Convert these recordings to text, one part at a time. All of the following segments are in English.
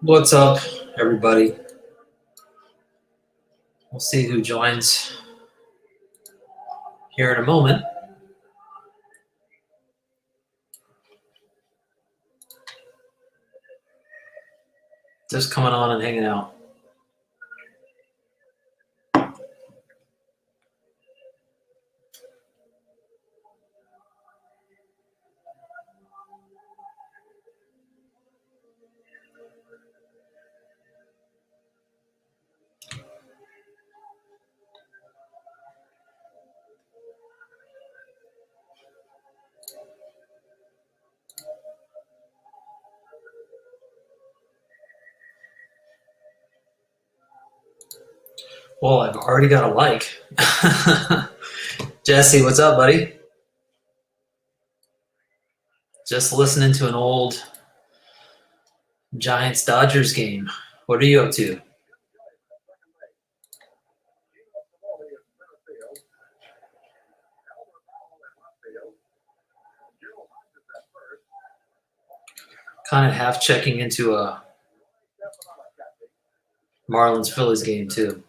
What's up, everybody? We'll see who joins here in a moment. Just coming on and hanging out. Well, I've already got a like. Jesse, what's up, buddy? Just listening to an old Giants Dodgers game. What are you up to? Kind of half checking into a Marlins Phillies game, too.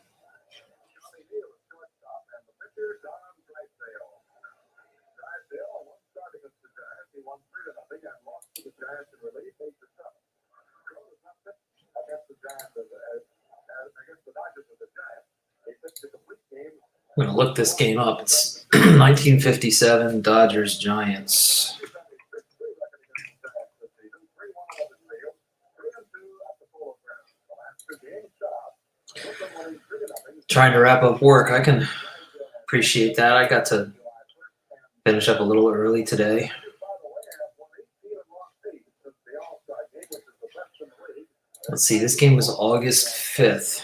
I'm going to look this game up. It's 1957 Dodgers Giants. Trying to wrap up work. I can appreciate that. I got to finish up a little early today. Let's see, this game was August 5th,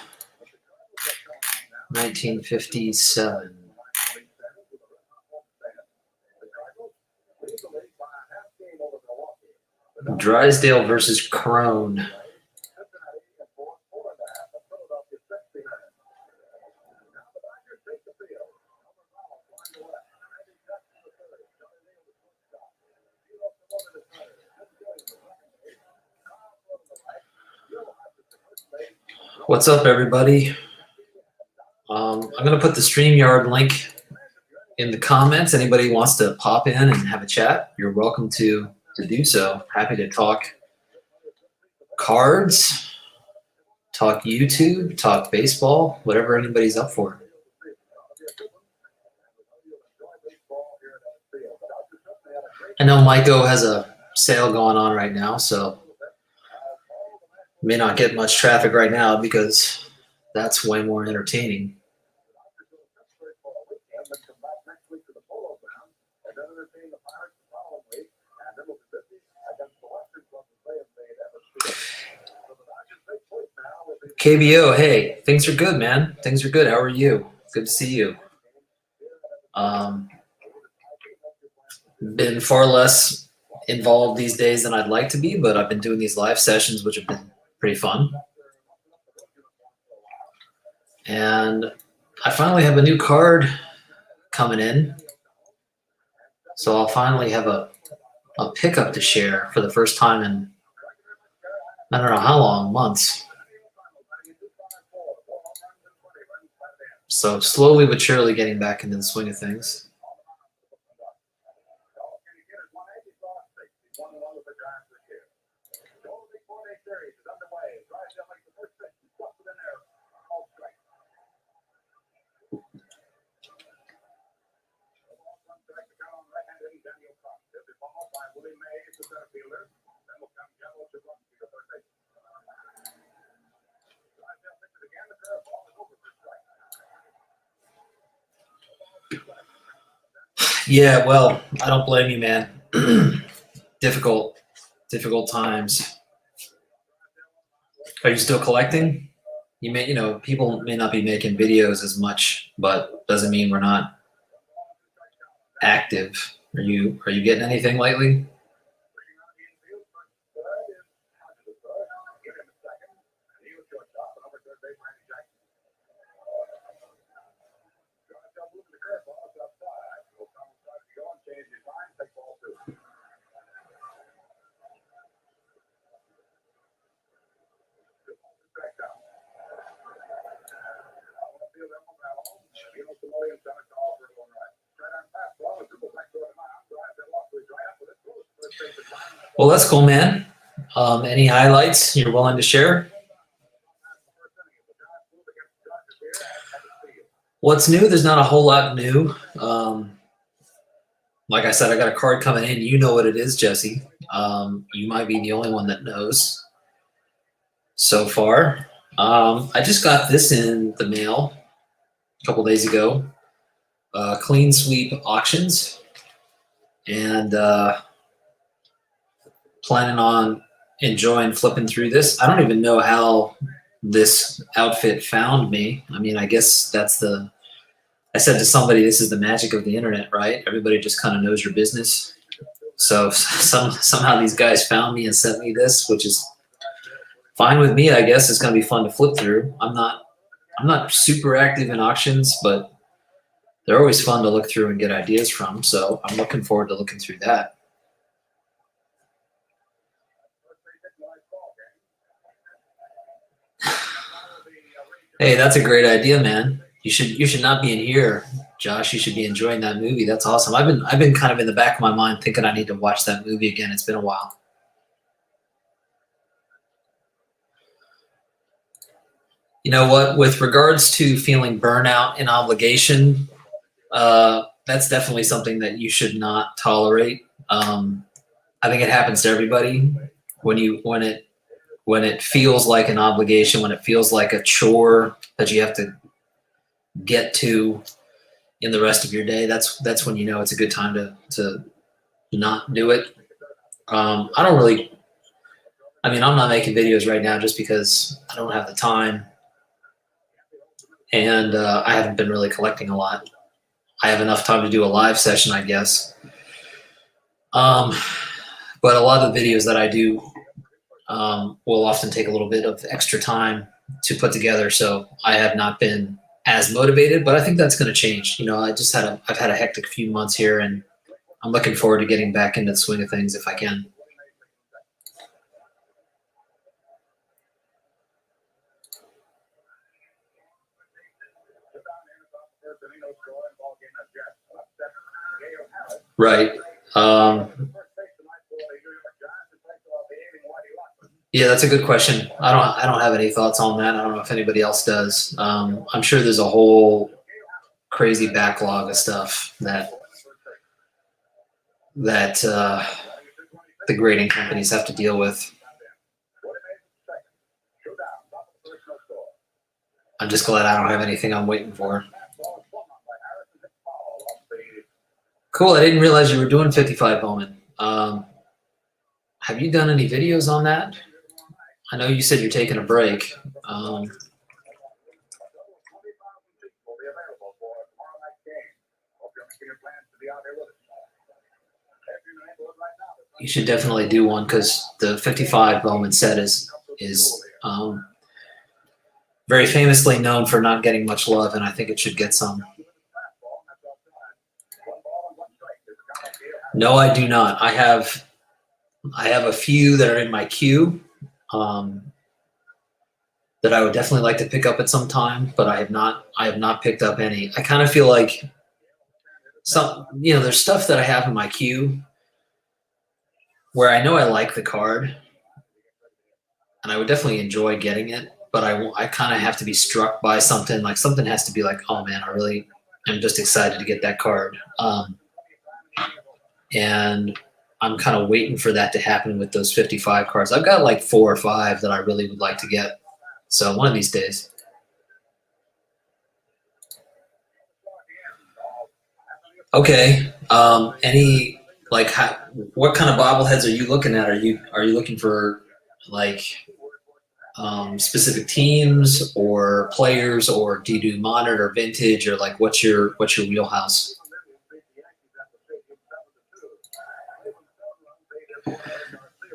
1957. Drysdale versus Crone. What's up, everybody? I'm going to put the StreamYard link in the comments. Anybody wants to pop in and have a chat, you're welcome to do so. Happy to talk cards, talk YouTube, talk baseball, whatever anybody's up for. I know Maiko has a sale going on right now, so may not get much traffic right now because that's way more entertaining. KBO, hey, things are good, man. Things are good. How are you? Good to see you. Been far less involved these days than I'd like to be, but I've been doing these live sessions, which have been pretty fun. And I finally have a new card coming in. So I'll finally have a pickup to share for the first time in I don't know how long, months. So slowly but surely getting back into the swing of things. Yeah, well, I don't blame you, man. difficult times. Are you still collecting? You may, people may not be making videos as much, but doesn't mean we're not active. Are you getting anything lately? Well, that's cool, man. Any highlights you're willing to share? What's new? There's not a whole lot new. Like I said, I got a card coming in. You know what it is, Jesse. You might be the only one that knows so far. I just got this in the mail a couple days ago. Clean Sweep Auctions, and planning on enjoying flipping through this. I don't even know how this outfit found me. I mean, I guess I said to somebody, this is the magic of the internet, right? Everybody just kind of knows your business. So somehow these guys found me and sent me this, which is fine with me. I guess it's going to be fun to flip through. I'm not super active in auctions, but they're always fun to look through and get ideas from. So I'm looking forward to looking through that. Hey, that's a great idea, man. You should not be in here, Josh. You should be enjoying that movie. That's awesome. I've been kind of in the back of my mind thinking I need to watch that movie again. It's been a while. You know what? With regards to feeling burnout and obligation, that's definitely something that you should not tolerate. I think it happens to everybody when it feels like an obligation, when it feels like a chore that you have to get to in the rest of your day. That's when you know it's a good time to not do it. I don't really. I mean, I'm not making videos right now just because I don't have the time, and I haven't been really collecting a lot. I have enough time to do a live session, I guess. But a lot of the videos that I do will often take a little bit of extra time to put together. So I have not been as motivated, but I think that's going to change. You know, I've had a hectic few months here, and I'm looking forward to getting back into the swing of things if I can. Right. Yeah, that's a good question. I don't have any thoughts on that. I don't know if anybody else does. I'm sure there's a whole crazy backlog of stuff that the grading companies have to deal with. I'm just glad I don't have anything I'm waiting for. Cool. I didn't realize you were doing 55 Bowman. Have you done any videos on that? I know you said you're taking a break. You should definitely do one because the 55 Bowman set is very famously known for not getting much love, and I think it should get some. No, I do not. I have a few that are in my queue that I would definitely like to pick up at some time, but I have not picked up any. I kind of feel like there's stuff that I have in my queue where I know I like the card and I would definitely enjoy getting it, but I kind of have to be struck by something. Like something has to be like, oh man, I really am just excited to get that card. And I'm kind of waiting for that to happen with those 55 cards. I've got like 4 or 5 that I really would like to get. So one of these days. Okay. What kind of bobbleheads are you looking at? Are you looking for like specific teams or players, or do you do modern or vintage, or like what's your wheelhouse?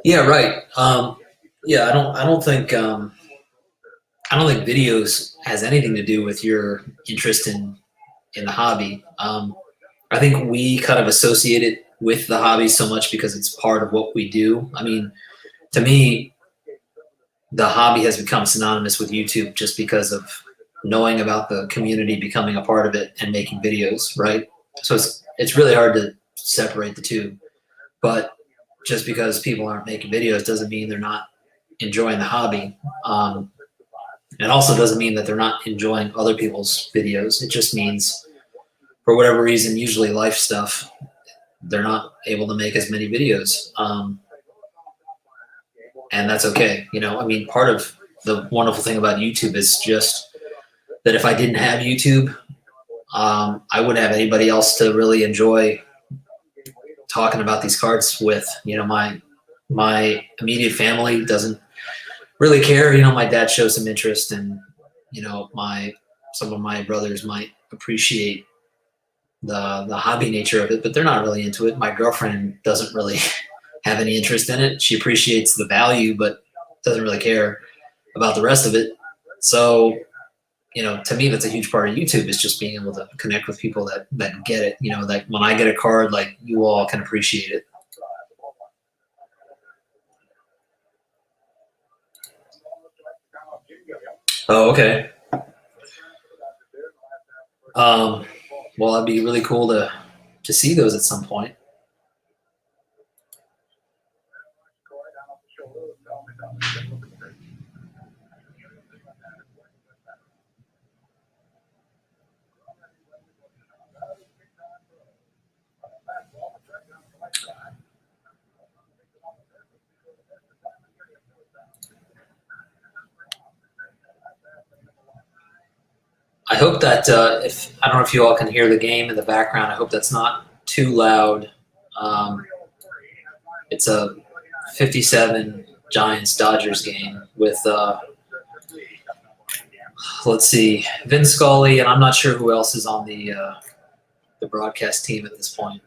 Yeah, right. Yeah, I don't think videos has anything to do with your interest in the hobby. I think we kind of associate it with the hobby so much because it's part of what we do. I mean, to me, the hobby has become synonymous with YouTube just because of knowing about the community, becoming a part of it, and making videos, right? So it's really hard to separate the two. But just because people aren't making videos doesn't mean they're not enjoying the hobby. It also doesn't mean that they're not enjoying other people's videos. It just means, for whatever reason, usually life stuff, they're not able to make as many videos. And that's okay. I mean, part of the wonderful thing about YouTube is just that if I didn't have YouTube, I wouldn't have anybody else to really enjoy talking about these cards with. My immediate family doesn't really care. My dad shows some interest, and some of my brothers might appreciate the hobby nature of it, but they're not really into it. My girlfriend doesn't really have any interest in it. She appreciates the value, but doesn't really care about the rest of it. So, to me, that's a huge part of YouTube, is just being able to connect with people that get it. That when I get a card, like, you all can appreciate it. Oh, okay. Well, that'd be really cool to see those at some point. I hope that if I don't know if you all can hear the game in the background. I hope that's not too loud. It's a 57 Giants Dodgers game with let's see, Vin Scully, and I'm not sure who else is on the broadcast team at this point.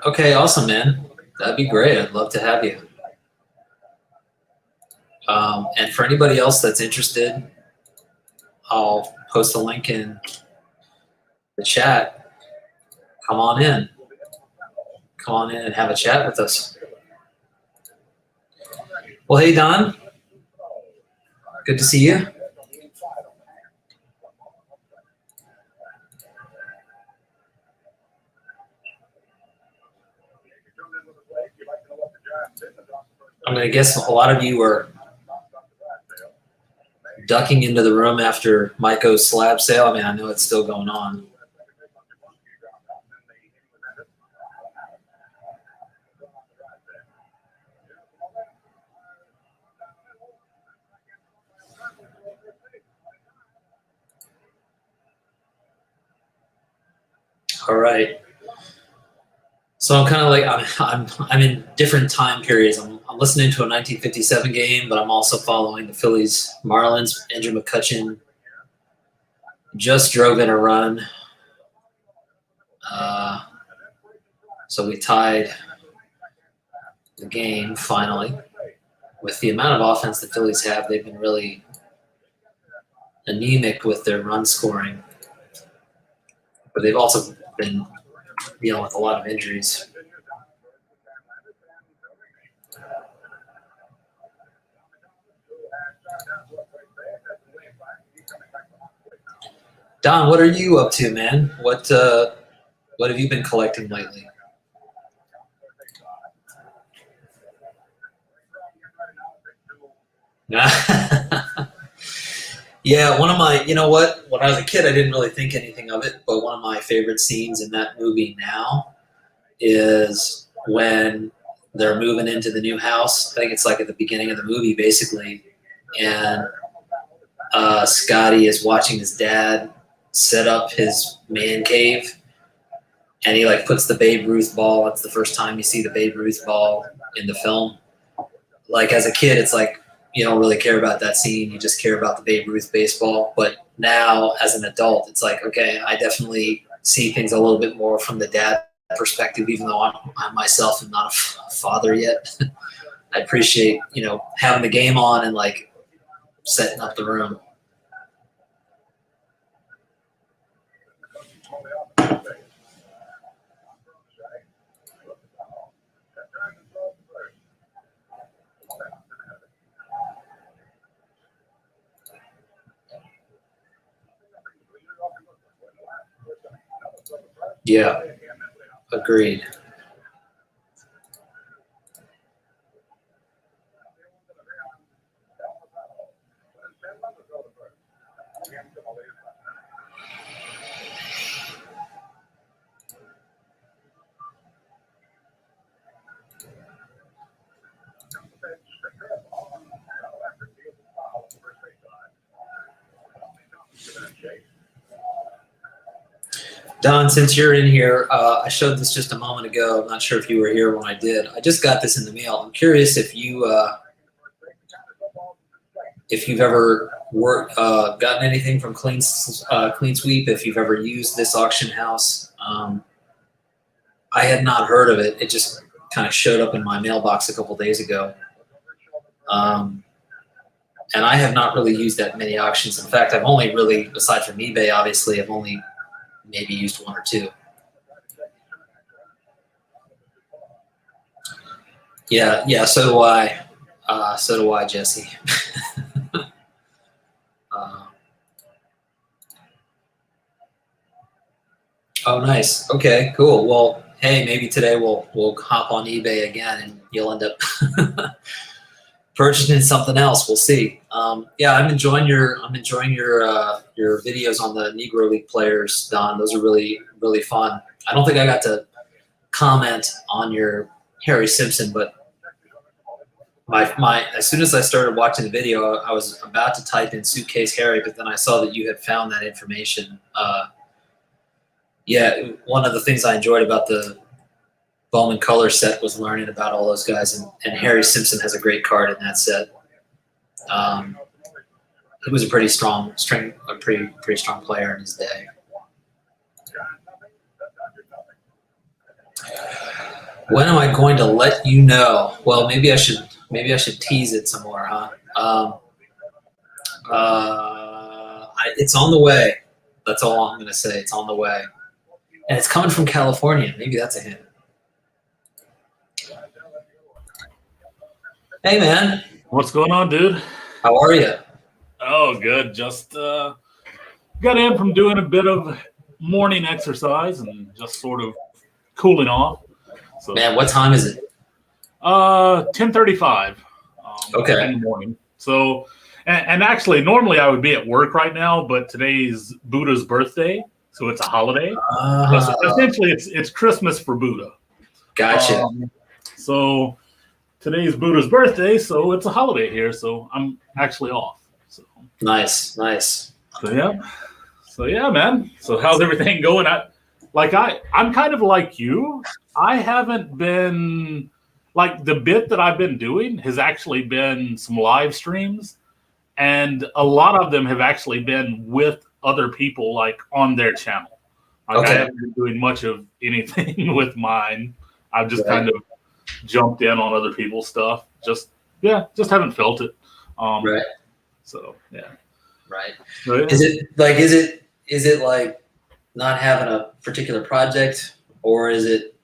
Okay, awesome, man. That'd be great. I'd love to have you. And for anybody else that's interested, I'll post a link in the chat. Come on in. Come on in and have a chat with us. Well, hey, Don. Good to see you. I'm going to guess a lot of you are ducking into the room after Maiko's slab sale. I mean, I know it's still going on. All right. So I'm kind of like I'm in different time periods. I'm listening to a 1957 game, but I'm also following the Phillies Marlins. Andrew McCutchen just drove in a run, so we tied the game finally. With the amount of offense the Phillies have, they've been really anemic with their run scoring, but they've also been dealing with a lot of injuries. Don, what are you up to, man? What have you been collecting lately? Yeah, one of my, you know what? When I was a kid, I didn't really think anything of it, but one of my favorite scenes in that movie now is when they're moving into the new house. I think it's like at the beginning of the movie, basically, and Scotty is watching his dad set up his man cave, and he like puts the Babe Ruth ball. It's the first time you see the Babe Ruth ball in the film. Like as a kid, it's like you don't really care about that scene. You just care about the Babe Ruth baseball. But now, as an adult, it's like, okay, I definitely see things a little bit more from the dad perspective, even though I myself am not a father yet. I appreciate, having the game on and like setting up the room. Yeah, agreed. Don, since you're in here, I showed this just a moment ago. I'm not sure if you were here when I did. I just got this in the mail. I'm curious if you've ever gotten anything from Clean Sweep, if you've ever used this auction house. I had not heard of it. It just kind of showed up in my mailbox a couple days ago. And I have not really used that many auctions. In fact, I've only really, aside from eBay, obviously, I've only maybe used one or two. Yeah, so do I. So do I, Jesse. Oh, nice. Okay, cool. Well, hey, maybe today we'll hop on eBay again, and you'll end up purchasing something else. We'll see. Yeah, I'm enjoying your videos on the Negro League players, Don. Those are really fun. I don't think I got to comment on your Harry Simpson, but my as soon as I started watching the video, I was about to type in Suitcase Harry, but then I saw that you had found that information. Yeah, one of the things I enjoyed about the Bowman Color set was learning about all those guys, and Harry Simpson has a great card in that set. He was a pretty strong player in his day. When am I going to let you know? Well, maybe I should tease it some more, huh? It's on the way. That's all I'm going to say. It's on the way, and it's coming from California. Maybe that's a hint. Hey, man. What's going on, dude? How are you? Oh, good. Just got in from doing a bit of morning exercise and just sort of cooling off. So, man, what time is it? 10:35. Okay. In the morning. So, and actually, normally I would be at work right now, but today's Buddha's birthday, so it's a holiday. Essentially, it's Christmas for Buddha. Gotcha. So today's Buddha's birthday, so it's a holiday here, so I'm actually off. So nice. So yeah, man. So how's everything going? I'm kind of like you. I haven't been like the bit that I've been doing has actually been some live streams, and a lot of them have actually been with other people like on their channel. Like I haven't been doing much of anything with mine. I've just kind of jumped in on other people's stuff. Just haven't felt it. Right. So yeah. Right. So, yeah. Is it like not having a particular project, or is it?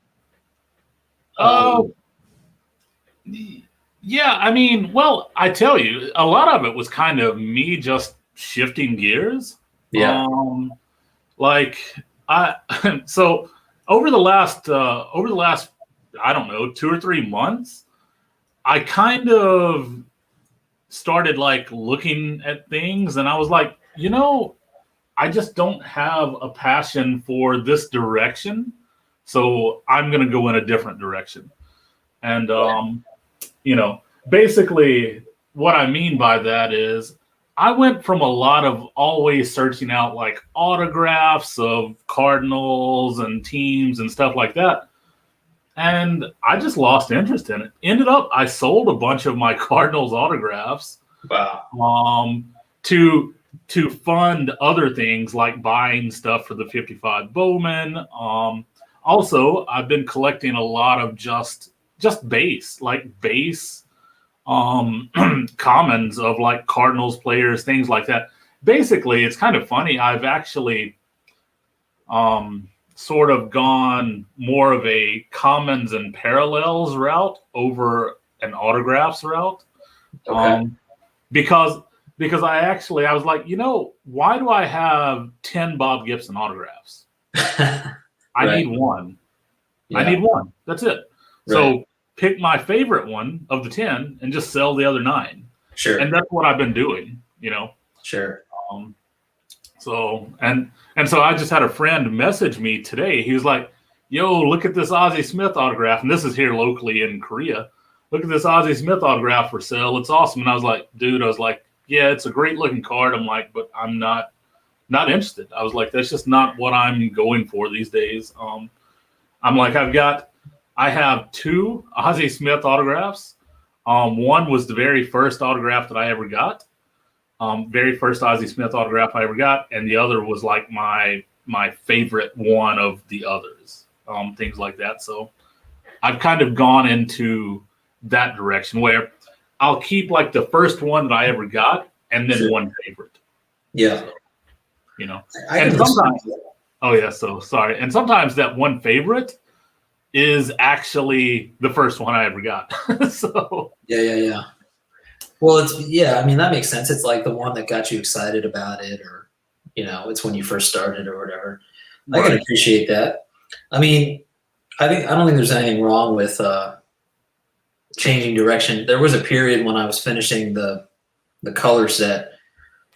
Yeah. I mean, well, I tell you, a lot of it was kind of me just shifting gears. Yeah. So over the last I don't know 2 or 3 months, I kind of started like looking at things, and I was like, I just don't have a passion for this direction, so I'm going to go in a different direction. And basically what I mean by that is I went from a lot of always searching out like autographs of Cardinals and teams and stuff like that. And I just lost interest in it. Ended up, I sold a bunch of my Cardinals autographs. Wow. To fund other things like buying stuff for the 55 Bowman. Also, I've been collecting a lot of just base commons of like Cardinals players, things like that. Basically, it's kind of funny. I've actually sort of gone more of a commons and parallels route over an autographs route. Okay. Because I was like, why do I have 10 Bob Gibson autographs? I Right. need one. I Yeah. need one. That's it. Right. So pick my favorite one of the 10 and just sell the other 9. Sure. And that's what I've been doing, you know. Sure. So so I just had a friend message me today. He was like, "Yo, look at this Ozzie Smith autograph," and this is here locally in Korea. "Look at this Ozzie Smith autograph for sale. It's awesome." And I was like, "Dude," I was like, "Yeah, it's a great looking card." I'm like, "But I'm not interested." I was like, "That's just not what I'm going for these days." I'm like, I have 2 Ozzie Smith autographs. One was the very first autograph that I ever got. Very first Ozzie Smith autograph I ever got, and the other was like my favorite one of the others, things like that. So I've kind of gone into that direction where I'll keep like the first one that I ever got, and then Sure. one favorite. Yeah. So, you know, I and can sometimes, oh yeah, so sorry, and sometimes that one favorite is actually the first one I ever got. So Yeah. Well, I mean, that makes sense. It's like the one that got you excited about it, or, it's when you first started or whatever. I can right. appreciate that. I mean, I don't think there's anything wrong with changing direction. There was a period when I was finishing the color set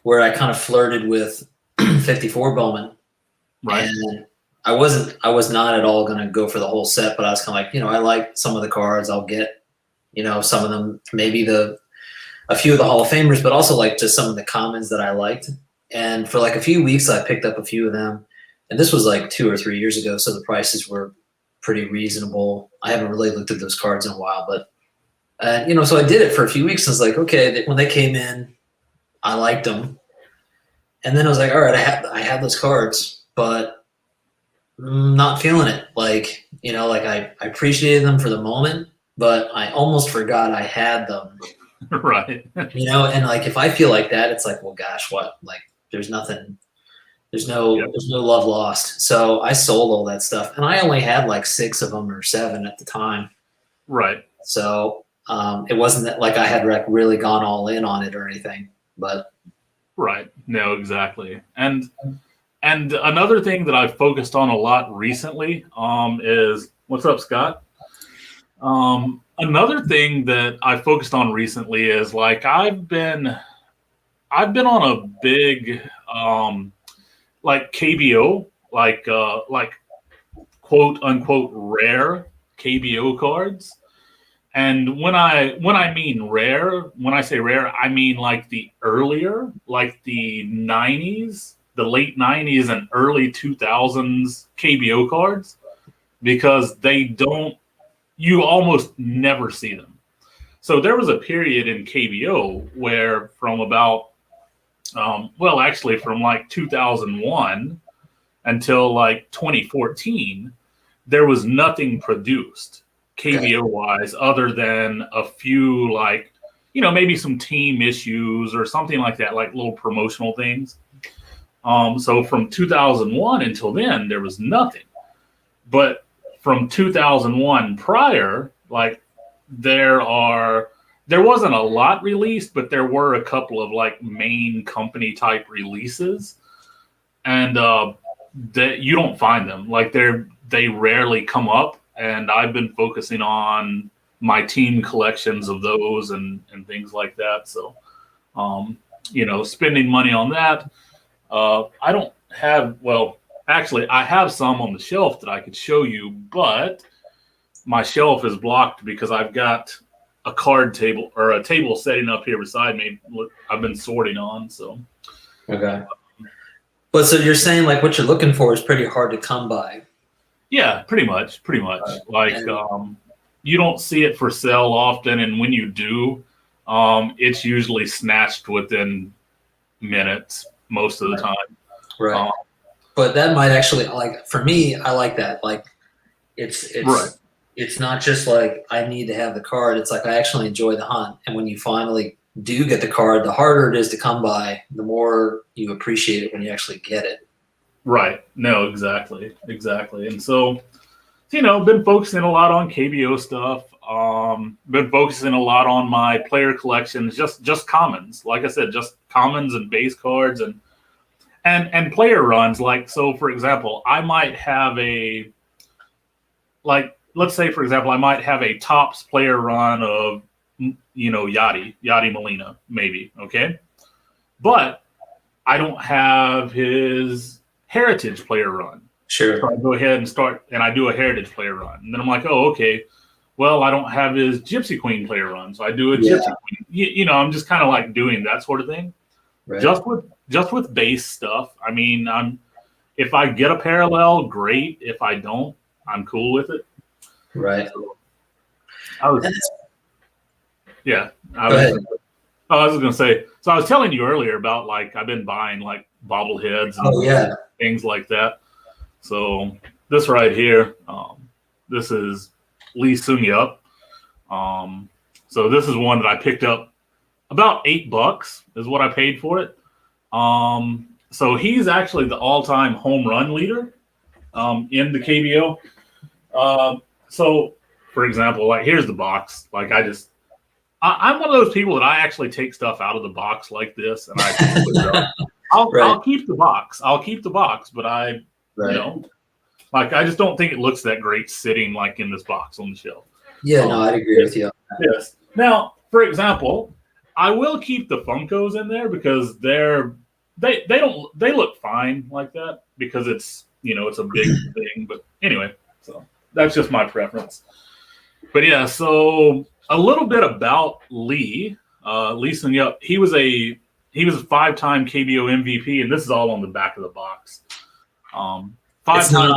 where I kind of flirted with 54 Bowman. Right. And I was not at all going to go for the whole set, but I was kind of like, I like some of the cards. I'll get, some of them, maybe a few of the Hall of Famers, but also like just some of the commons that I liked. And for like a few weeks, I picked up a few of them. And this was like 2 or 3 years ago, so the prices were pretty reasonable. I haven't really looked at those cards in a while, but so I did it for a few weeks. I was like, okay, when they came in, I liked them. And then I was like, all right, I have those cards, but I'm not feeling it. Like, I appreciated them for the moment, but I almost forgot I had them. Right. And like if I feel like that, it's like, well, gosh, what? Like, there's nothing. There's no love lost. So I sold all that stuff, and I only had like 6 of them or 7 at the time. Right. So it wasn't that like I had really gone all in on it or anything, but. Right. No, exactly. And another thing that I've focused on a lot recently is what's up, Scott? Another thing that I focused on recently is like I've been on a big like KBO, like quote unquote rare KBO cards. And when I mean rare, when I say rare, I mean like the earlier, like the 90s, the late 90s and early 2000s KBO cards, because you almost never see them. So there was a period in KBO where from about, actually from like 2001 until like 2014, there was nothing produced KBO wise other than a few like, maybe some team issues or something like that, like little promotional things. So from 2001 until then, there was nothing. But from 2001 prior, like there wasn't a lot released, but there were a couple of like main company type releases, and that you don't find them. Like they rarely come up, and I've been focusing on my team collections of those and things like that. So, spending money on that. I don't have, actually, I have some on the shelf that I could show you, but my shelf is blocked because I've got a card table or a table setting up here beside me. I've been sorting on, so. Okay. But so you're saying like what you're looking for is pretty hard to come by. Yeah, pretty much. Like you don't see it for sale often, and when you do, it's usually snatched within minutes most of the time. Right. But that might actually, like, for me, I like that. Like, it's Right. It's not just like I need to have the card. It's like I actually enjoy the hunt. And when you finally do get the card, the harder it is to come by, the more you appreciate it when you actually get it. Right. No, exactly. And so, been focusing a lot on KBO stuff. Been focusing a lot on my player collections, just commons. Like I said, just commons and base cards. and player runs, like, so for example, I might have let's say for example, I might have a tops player run of, Yadi Molina, maybe, okay, but I don't have his heritage player run. Sure. So I go ahead and start, and I do a heritage player run, and then I'm like, oh, okay, well, I don't have his Gypsy Queen player run, so I do a Gypsy Queen. I'm just kind of like doing that sort of thing. Right. Just with base stuff. I mean, if I get a parallel, great. If I don't, I'm cool with it. Right. So, Go I ahead. was going to say, so I was telling you earlier about, like, I've been buying like bobbleheads and things like that. So this right here, this is Lee Sun-Yup. So this is one that I picked up about $8 is what I paid for it. So he's actually the all-time home run leader in the KBO. So for example, like, here's the box. Like, I'm one of those people that I actually take stuff out of the box like this, and I put it up. I'll keep the box. But I like, I just don't think it looks that great sitting like in this box on the shelf. Yeah, no, I'd agree with you. Yes. Now, for example, I will keep the Funkos in there because they look fine like that because it's it's a big thing. But anyway, so that's just my preference. But yeah, so a little bit about Lee Sun-Yup. He was a 5-time KBO MVP, and this is all on the back of the box. It's not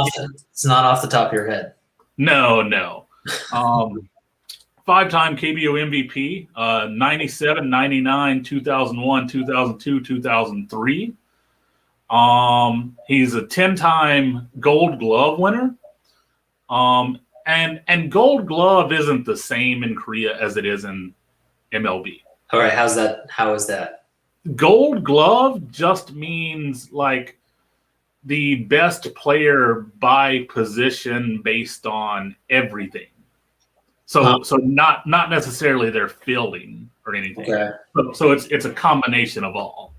off the top of your head. No. 5-time KBO MVP, 97, 99, 2001, 2002, 2003. He's a 10-time Gold Glove winner. And Gold Glove isn't the same in Korea as it is in MLB. All right, how is that? Gold Glove just means like the best player by position based on everything. So not necessarily their fielding or anything. Okay. So it's a combination of all.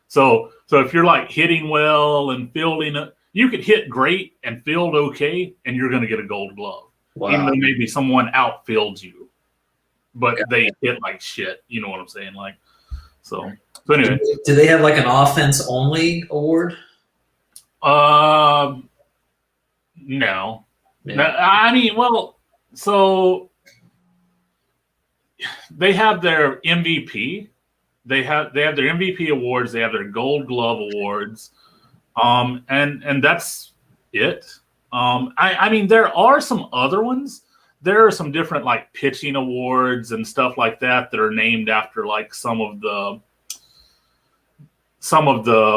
So if you're like hitting well and fielding, you could hit great and field okay, and you're going to get a Gold Glove. Wow. Even though maybe someone outfields you, but they hit like shit. You know what I'm saying? Like, so anyway. Do they have like an offense only award? No. Yeah. No, I mean, well, so they have their MVP. They have their MVP awards. They have their Gold Glove awards, and that's it. I mean, there are some other ones. There are some different like pitching awards and stuff like that are named after like some of the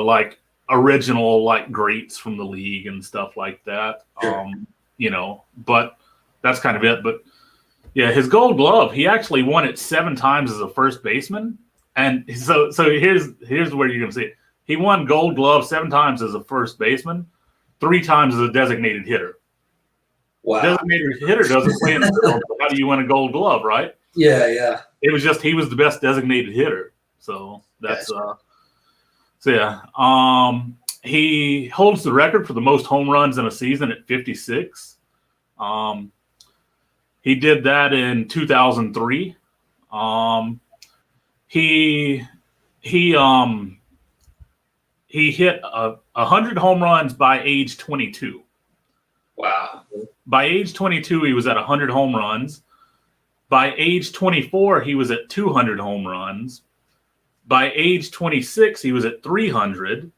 like original like greats from the league and stuff like that. Sure. But that's kind of it. But yeah, his Gold Glove, he actually won it 7 times as a first baseman. And so here's where you're gonna see it. He won Gold Glove 7 times as a first baseman, 3 times as a designated hitter. Wow. Designated hitter doesn't play in the field. So how do you win a Gold Glove, right? Yeah. It was just he was the best designated hitter. So that's he holds the record for the most home runs in a season at 56. He did that in 2003. He hit 100 home runs by age 22. Wow. By age 22, he was at 100 home runs. By age 24, he was at 200 home runs. By age 26, he was at 300.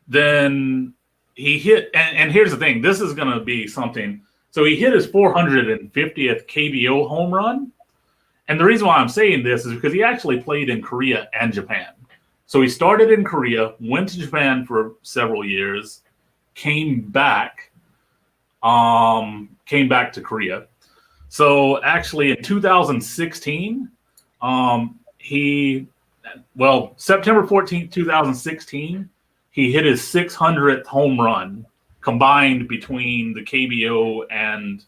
Then he hit, and here's the thing, this is going to be something. So he hit his 450th KBO home run. And the reason why I'm saying this is because he actually played in Korea and Japan. So he started in Korea, went to Japan for several years, came back to Korea. So actually in 2016, September 14th, 2016, he hit his 600th home run combined between the KBO and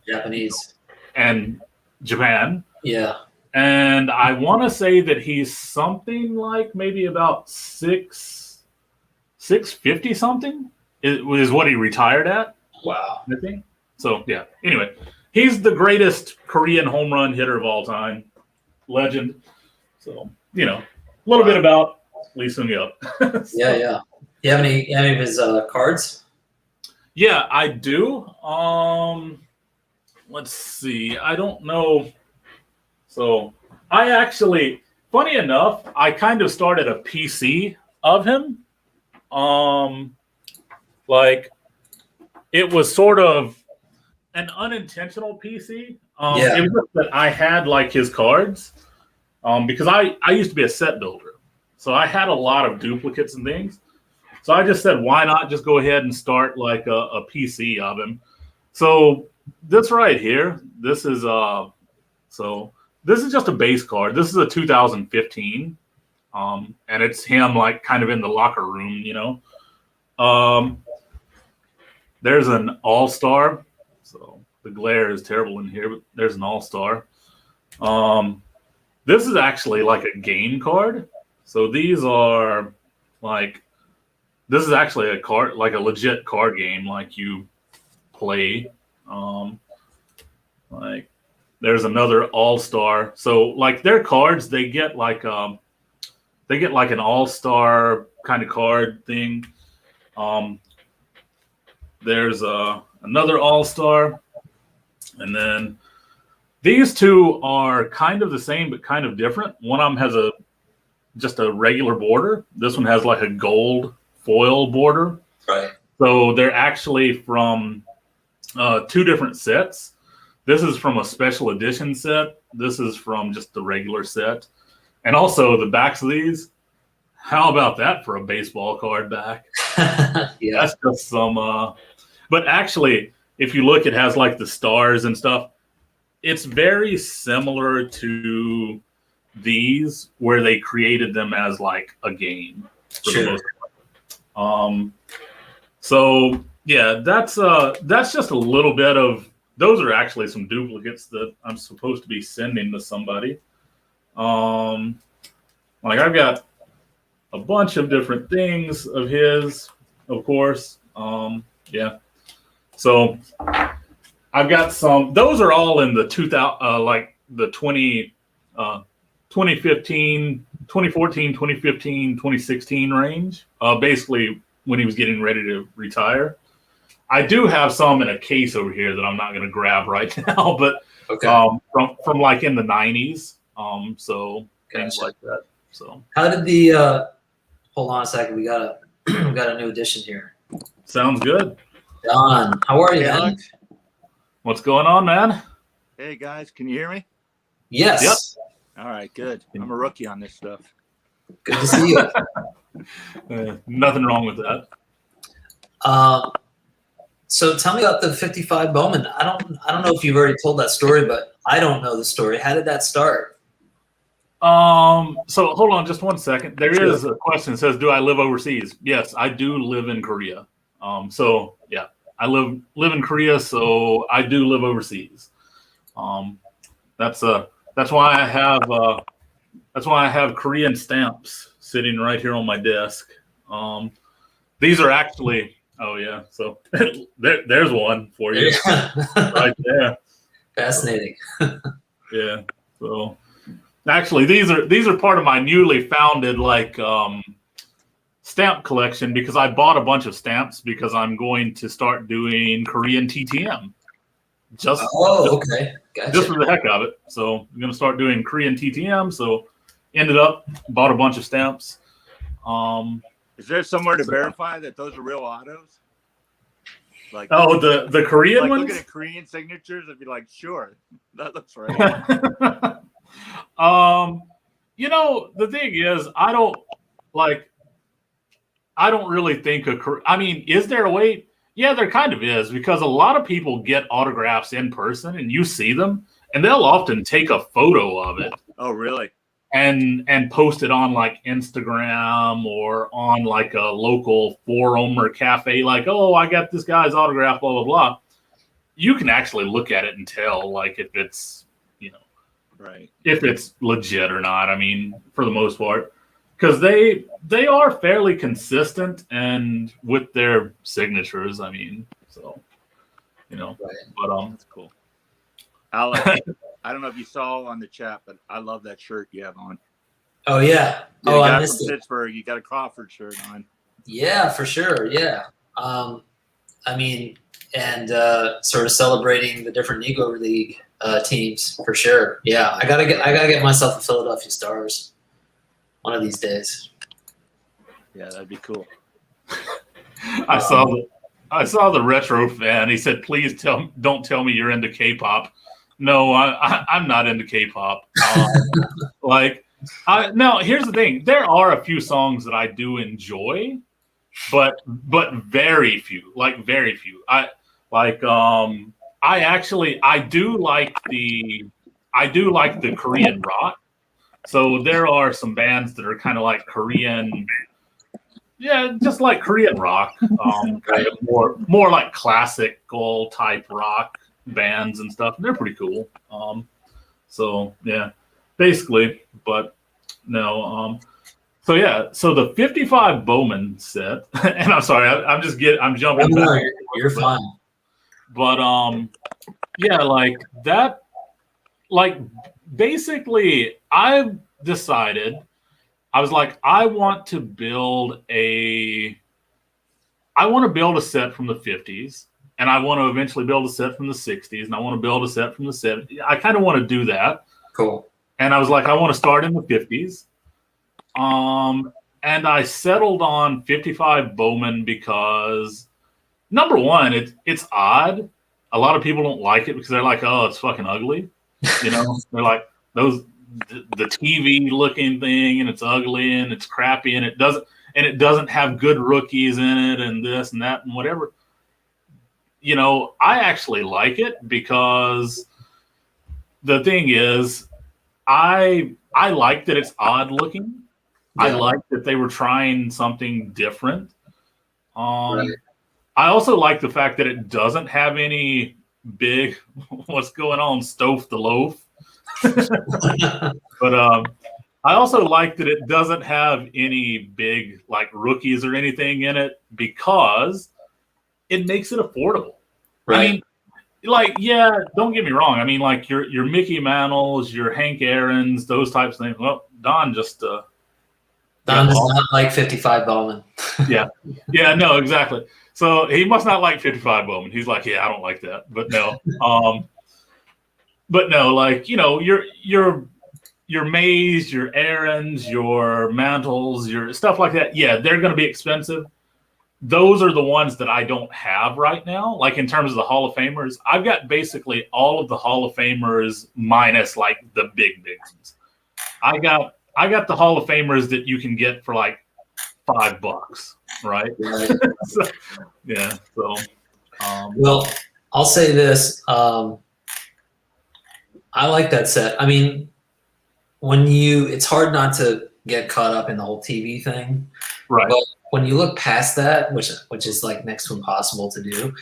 Japanese and Japan. Yeah. And I want to say that he's something like maybe about 650 something is what he retired at. Wow. I think. So yeah. Anyway, he's the greatest Korean home run hitter of all time. Legend. So, a little bit about Lee Seung-yup. Yeah. You have any of his cards? Yeah, I do. Let's see. I don't know. So I actually, funny enough, I kind of started a PC of him. Like it was sort of an unintentional PC. It was just that I had like his cards. Because I used to be a set builder. So I had a lot of duplicates and things. So I just said, why not just go ahead and start like a PC of him? So this right here, this is just a base card. This is a 2015. And it's him like kind of in the locker room, There's an all-star. So the glare is terrible in here, but there's an all-star. This is actually like a game card. So these are like, this is actually a card, like a legit card game, like you play. Like there's another all-star. So like their cards, they get like an all-star kind of card thing. There's another all-star, and then these two are kind of the same, but kind of different. One of them has just a regular border. This one has like a gold foil border. Right. So they're actually from two different sets. This is from a special edition set. This is from just the regular set. And also the backs of these, how about that for a baseball card back? Yeah. That's just some, but actually, if you look, it has like the stars and stuff. It's very similar to these, where they created them as like a game for the most part. So yeah, that's just a little bit of. Those are actually some duplicates that I'm supposed to be sending to somebody. Like I've got a bunch of different things of his, of course. Yeah. So I've got some. Those are all in the 2000, like the 2015, 2014, 2015, 2016 range. Basically, when he was getting ready to retire. I do have some in a case over here that I'm not going to grab right now, but from like in the 90s. So things like that. So how did the? Hold on a second. We got a new addition here. Sounds good. Don, how are you, man? What's going on, man? Hey guys, can you hear me? Yes. Yep. All right, good. I'm a rookie on this stuff. Good to see you. Nothing wrong with that. So tell me about the 55 Bowman. I don't know if you've already told that story, but I don't know the story. How did that start? So hold on just one second. There is a question that says, do I live overseas? Yes, I do live in Korea. So yeah, I live in Korea, so I do live overseas. That's why I have Korean stamps sitting right here on my desk. These are actually, oh yeah, so there's one for you right there. Fascinating. Yeah. So actually, these are part of my newly founded stamp collection, because I bought a bunch of stamps because I'm going to start doing Korean TTM. Okay. Gotcha. Just for the heck of it. So I'm going to start doing Korean TTM. So bought a bunch of stamps. Is there somewhere to verify that those are real autos? Like, the Korean ones? Looking at Korean signatures, I'd be like, sure, that looks right. The thing is, I don't really think is there a way? Yeah, there kind of is, because a lot of people get autographs in person and you see them and they'll often take a photo of it. Oh, really? And post it on like Instagram or on like a local forum or cafe, like, oh, I got this guy's autograph, blah, blah, blah. You can actually look at it and tell like if it's, Right. if it's legit or not. I mean, for the most part, because they are fairly consistent and with their signatures. I mean, so Right. but That's cool. Alex, I don't know if you saw on the chat, but I love that shirt you have on. Oh yeah. You're Oh, the I guy missed from it. Pittsburgh. You got a Crawford shirt on. Yeah, for sure. Yeah. I mean, and sort of celebrating the different Negro League teams for sure. Yeah, I gotta get myself a Philadelphia Stars one of these days. Yeah, that'd be cool. I saw the retro fan. He said, "Please don't tell me you're into K-pop." No, I'm not into K-pop. Now here's the thing: there are a few songs that I do enjoy, but very few. Like very few. I do like the Korean rock. So there are some bands that are kind of like Korean. Yeah, just like Korean rock, kind of more like classical type rock bands and stuff. They're pretty cool. So yeah, basically, but no. So yeah, so the 55 Bowman set, and I'm sorry, I'm jumping No, back. you're fine. But yeah, like that, like basically, I've decided. I was like, I want to build a set from the 50s, and I want to eventually build a set from the 60s, and I want to build a set from the 70s. I kind of want to do that. Cool. And I was like, I want to start in the 50s. And I settled on 55 Bowman because, number one, it's odd. A lot of people don't like it because they're like, oh, it's fucking ugly. They're like, the TV looking thing, and it's ugly and it's crappy and it doesn't have good rookies in it and this and that and whatever. I actually like it because the thing is, I like that it's odd looking. Yeah. I like that they were trying something different. Right. I also like the fact that it doesn't have any big what's going on, Stove the Loaf. But I also like that it doesn't have any big like rookies or anything in it because it makes it affordable. Right. I mean, like, yeah, don't get me wrong. I mean, like your Mickey Mantles, your Hank Aaron's, those types of things. Well, Don just Don does not like 55 Bowman. Yeah, no, exactly. So he must not like 55 Bowman. He's like, yeah, I don't like that. But no, like your Mays, your Aarons, your Mantles, your stuff like that. Yeah, they're going to be expensive. Those are the ones that I don't have right now. Like in terms of the Hall of Famers, I've got basically all of the Hall of Famers minus like the big ones. I got the Hall of Famers that you can get for like $5, right? So, yeah. So, well, I'll say this. I like that set. I mean, it's hard not to get caught up in the whole TV thing, right? But when you look past that, which is like next to impossible to do,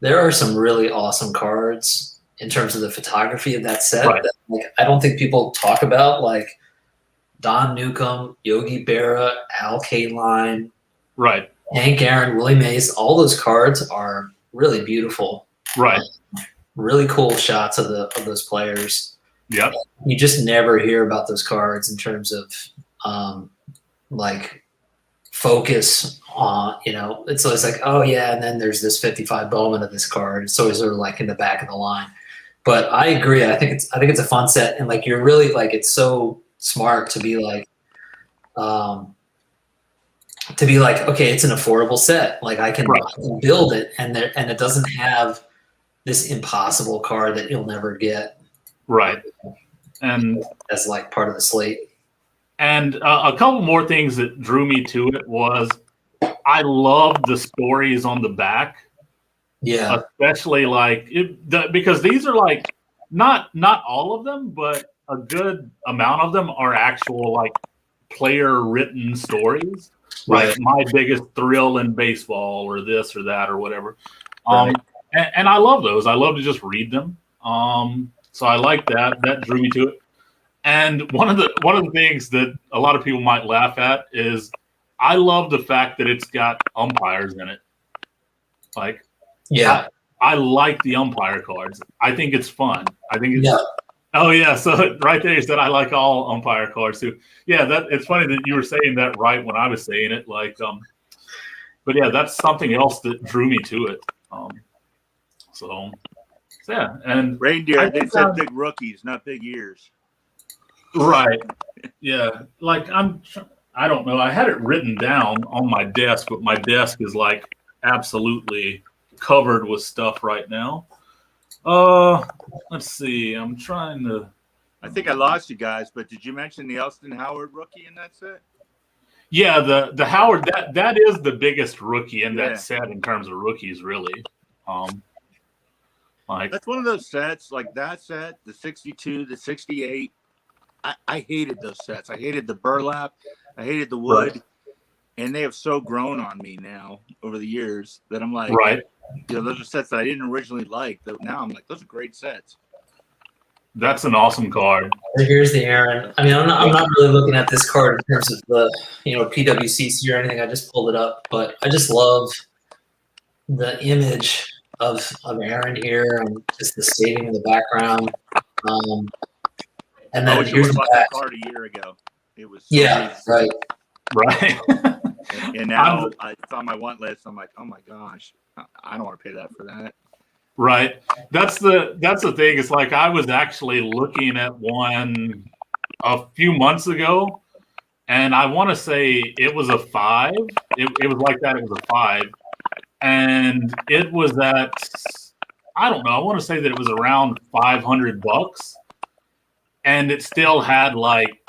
there are some really awesome cards in terms of the photography of that set. Right. That, like, I don't think people talk about, like Don Newcomb, Yogi Berra, Al Kaline, right? Hank Aaron, Willie Mays. All those cards are really beautiful. Right. Really cool shots of those players. Yep. You just never hear about those cards in terms of like focus on, it's always like, oh yeah, and then there's this 55 Bowman of this card. It's always sort of like in the back of the line. But I agree. I think it's a fun set, and like you're really like, it's so smart to be like okay, it's an affordable set. Like I can build it, and it doesn't have this impossible card that you'll never get. Right. And as like part of the slate. And a couple more things that drew me to it was I love the stories on the back. Yeah. Especially like because these are like not all of them, but a good amount of them are actual like player written stories. Right. Like my biggest thrill in baseball or this or that or whatever. And I love those. I love to just read them. So I like that. That drew me to it. And one of the things that a lot of people might laugh at is I love the fact that it's got umpires in it. Like, Yeah. I like the umpire cards. I think it's fun. I think it's. Yeah. Oh yeah, so right there you said I like all umpire cards too. Yeah, it's funny that you were saying that right when I was saying it. Like, but yeah, that's something else that drew me to it. So yeah, and Reindeer, they said big rookies, not big ears. Right. Yeah. Like I don't know. I had it written down on my desk, but my desk is like absolutely covered with stuff right now. Let's see. I'm trying to. I think I lost you guys, but did you mention the Elston Howard rookie in that set? Yeah, the Howard that is the biggest rookie in that set in terms of rookies, really. Like that's one of those sets, like that set, the 62, the 68. I hated those sets. I hated the burlap. I hated the wood. Right. And they have so grown on me now over the years that I'm like, right. You know, those are sets that I didn't originally like. That now I'm like, those are great sets. That's an awesome card. Here's the Aaron. I mean, I'm not really looking at this card in terms of the PWCC or anything. I just pulled it up, but I just love the image of Aaron here and just the stadium in the background. And then here's the back. Card a year ago. It was right. And now it's on my want list. I'm like, oh my gosh, I don't want to pay that for that. Right. That's the thing. It's like I was actually looking at one a few months ago, and I want to say it was a 5. It was like that. It was a 5, and it was at, I don't know. I want to say that it was around $500. And it still had like,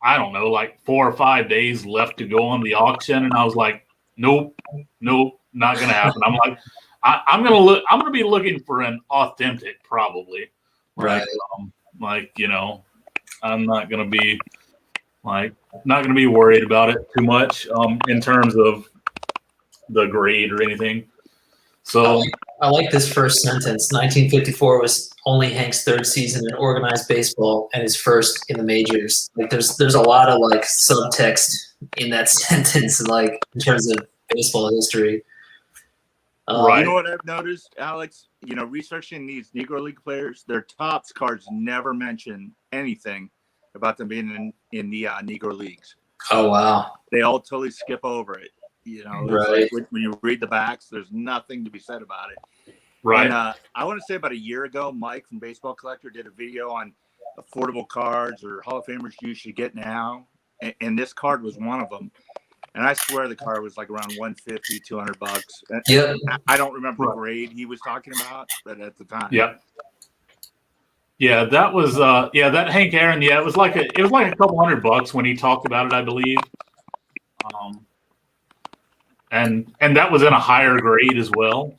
I don't know, like 4 or 5 days left to go on the auction. And I was like, nope, not going to happen. I'm like, I'm going to be looking for an authentic probably. Right. Like, I'm not going to be worried about it too much in terms of the grade or anything. So I like this first sentence. 1954 was only Hank's 3rd season in organized baseball and his first in the majors. Like there's a lot of like subtext in that sentence, like in terms of baseball history. Right. You know what I've noticed, Alex? Researching these Negro League players, their Topps cards never mention anything about them being in the Negro Leagues. Oh wow! They all totally skip over it. Right. Like when you read the backs, there's nothing to be said about it. Right. And, I want to say about a year ago, Mike from Baseball Collector did a video on affordable cards or Hall of Famers you should get now. And this card was one of them. And I swear the card was like around $150, $200. Yep. I don't remember the grade he was talking about, but at the time. Yep. Yeah, that was that Hank Aaron. Yeah, it was like a couple $100 when he talked about it, I believe. And that was in a higher grade as well.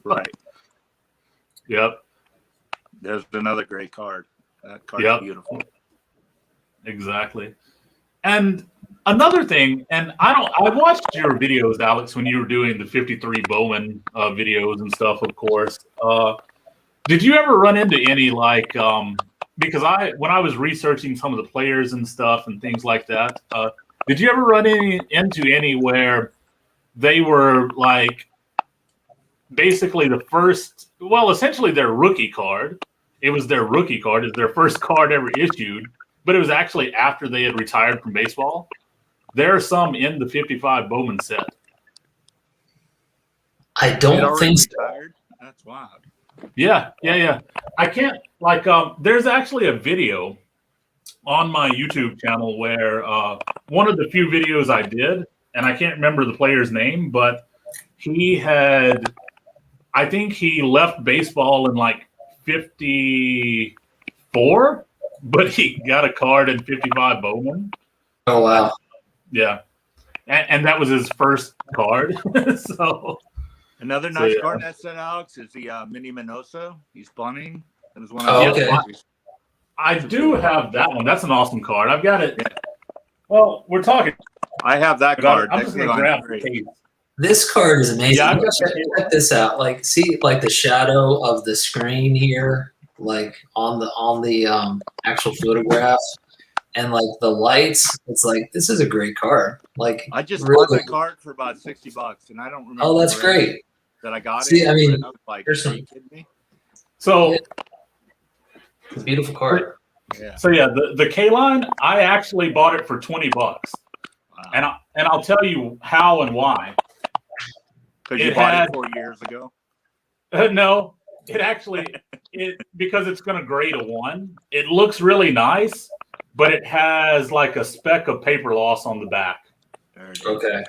Right. Yep. There's another great card. That card is beautiful. Exactly. And another thing, and I watched your videos, Alex, when you were doing the 53 Bowman videos and stuff, of course. Did you ever run into any because when I was researching some of the players and stuff and things like that, did you ever run into any where they were like basically essentially their rookie card? It was their rookie card. It's their first card ever issued, but it was actually after they had retired from baseball. There are some in the 55 Bowman set. I don't think so. Retired? That's wild. Yeah. I can't there's actually a video on my YouTube channel where one of the few videos I did, and I can't remember the player's name, but I think he left baseball in like 54, but he got a card in 55 Bowman. Oh, wow. Yeah. And that was his first card. So another nice card in that set, Alex, is the Minnie Minoso. He's bunting. It was one of okay. I do have that one. That's an awesome card. I've got it. Well, we're talking. I have that card. I'm just going to grab the case. This card is amazing. Yeah, check this out. See the shadow of the screen here. like on the actual photographs and like the lights. It's like this is a great card. Like I just really, bought that card for about $60, and I don't remember. oh, that's the range great. that I got See, it. I mean, I was like, there's are you some kidding me? So, it's a beautiful card. Yeah. so yeah, the K line, I actually bought it for $20, Wow. and I'll tell you how and why. Because you it bought had- it 4 years ago. No, it actually because it's going to grade a 1. It looks really nice, but it has like a speck of paper loss on the back, There it is. Okay.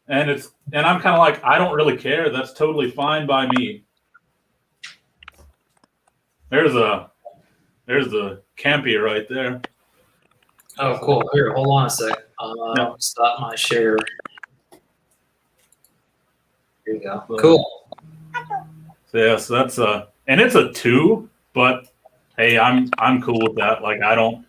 and I'm kind of like, I don't really care. That's totally fine by me. There's the Campy right there. Oh, cool. Here, hold on a sec. Yeah. Stop my share. Here you go. Cool. So yeah, so that's and it's a 2, but hey, I'm cool with that. Like I don't,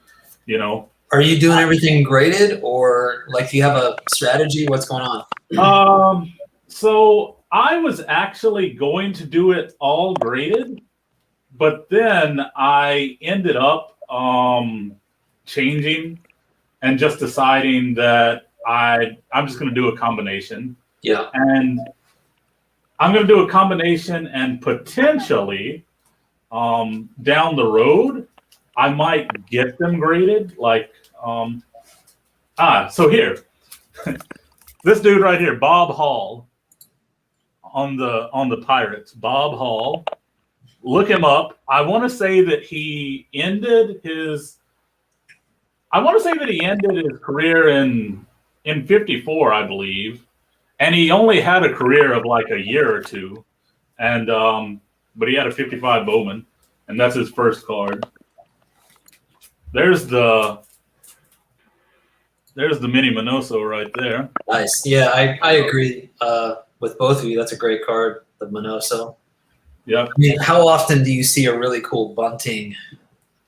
Are you doing everything graded, or like do you have a strategy? What's going on? So I was actually going to do it all graded, but then I ended up changing and just deciding that I'm just going to do a combination. Yeah. And I'm going to do a combination, and potentially down the road, I might get them graded. Like, so here, this dude right here, Bob Hall, on the Pirates, Bob Hall. Look him up. I want to say that he ended his career in 54, I believe. And he only had a career of like a year or two, and but he had a 55 Bowman, and that's his first card. There's the mini Minoso right there. Nice. Yeah, I agree with both of you. That's a great card, the Minoso. Yep. I mean, how often do you see a really cool bunting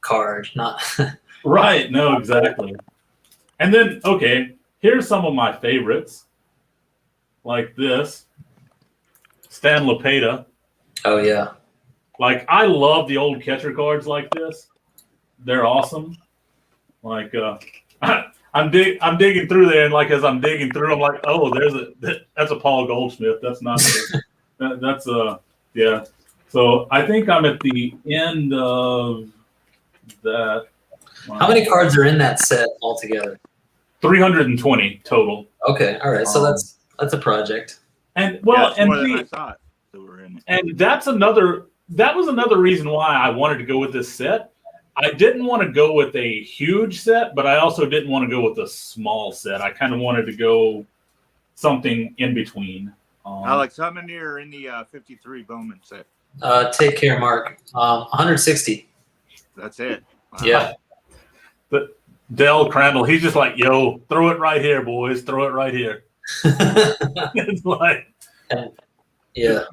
card? Not Right. No, exactly. And then, okay, here's some of my favorites, like this, Stan Lepeta. Oh yeah. Like, I love the old catcher cards like this. They're awesome. Like, I'm digging through there, and like as I'm digging through, I'm like, oh, that's a Paul Goldschmidt. That's not that's yeah. So I think I'm at the end of that. How many cards are in that set altogether? 320 total. Okay, all right. So that's a project. And well, it's and more than see, I thought that were in it. and that was another reason why I wanted to go with this set. I didn't want to go with a huge set, but I also didn't want to go with a small set. I kind of wanted to go something in between. Alex, how many are in the 53 Bowman set? Take care, Mark. 160. That's it. Wow. Yeah. But Dell Crandall, he's just like, yo, throw it right here, boys. Throw it right here. It's like, Yeah.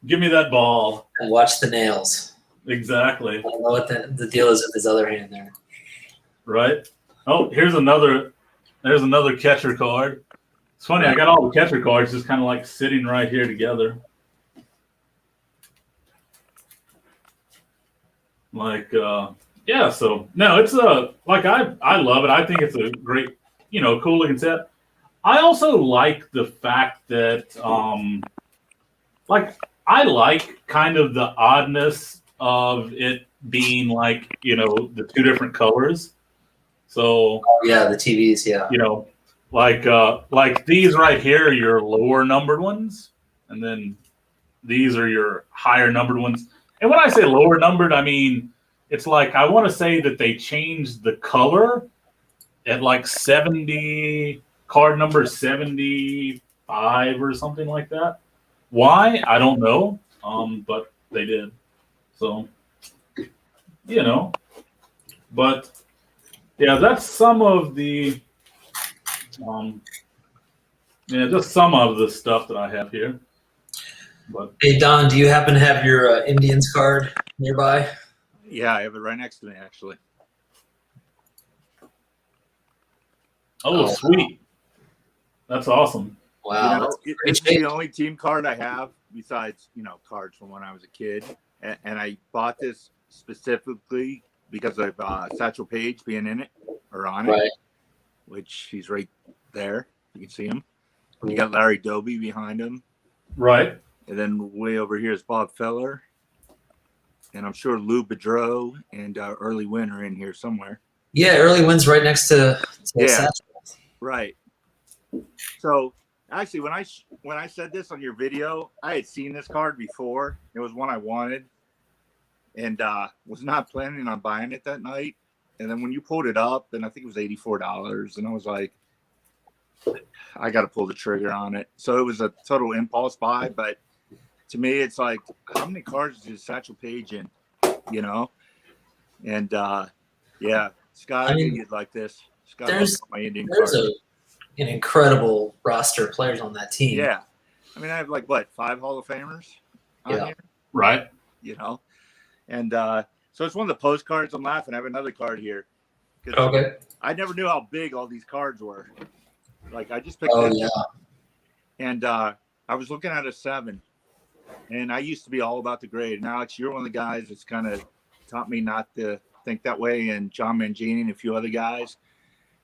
give me that ball. And watch the nails. Exactly. I don't know what the deal is with his other hand there. Right. Oh, there's another catcher card. It's funny, I got all the catcher cards just kind of like sitting right here together. Like, yeah, so no, it's like I love it. I think it's a great, cool looking set. I also like the fact that like I like kind of the oddness of it being like, the two different colors. So Yeah, the TVs, yeah. like these right here are your lower numbered ones, and then these are your higher numbered ones. And when I say lower numbered, I mean it's like I want to say that they changed the color at like 70, card number 75 or something like that. Why? I don't know. But they did. So, but yeah, that's some of the just some of the stuff that I have here. But Hey, Don, do you happen to have your Indians card nearby? Yeah, I have it right next to me, actually. oh, Oh, sweet. That's awesome. Wow. You know, that's this great is shape. the only team card I have besides, cards from when I was a kid. and I bought this specifically because of Satchel Paige being in it or on it, Right. which he's right there. You can see him. You got Larry Doby behind him, Right. and then way over here is Bob Feller, and I'm sure Lou Bedreau and Early Wynn are in here somewhere. Yeah, Early Wyn's right next to Yeah. Satchel. Right. So actually, when I said this on your video, I had seen this card before. It was one I wanted, and was not planning on buying it that night. And then when you pulled it up, and I think it was $84, and I was like, I got to pull the trigger on it. So it was a total impulse buy. But to me, it's like, how many cards is Satchel Paige in? You know, and yeah, Scott, I knew you'd like this. Scott, There's my Indian there's cards. an incredible roster of players on that team. Yeah. I mean, I have like what, 5 Hall of Famers on Yeah. here, Right. you know? And so it's one of the postcards. I'm laughing. I have another card here. 'Cause Okay. I never knew how big all these cards were. Like I just picked Oh this yeah. and I was looking at a 7. And I used to be all about the grade. And Alex, you're one of the guys that's kind of taught me not to think that way, and John Mangini and a few other guys.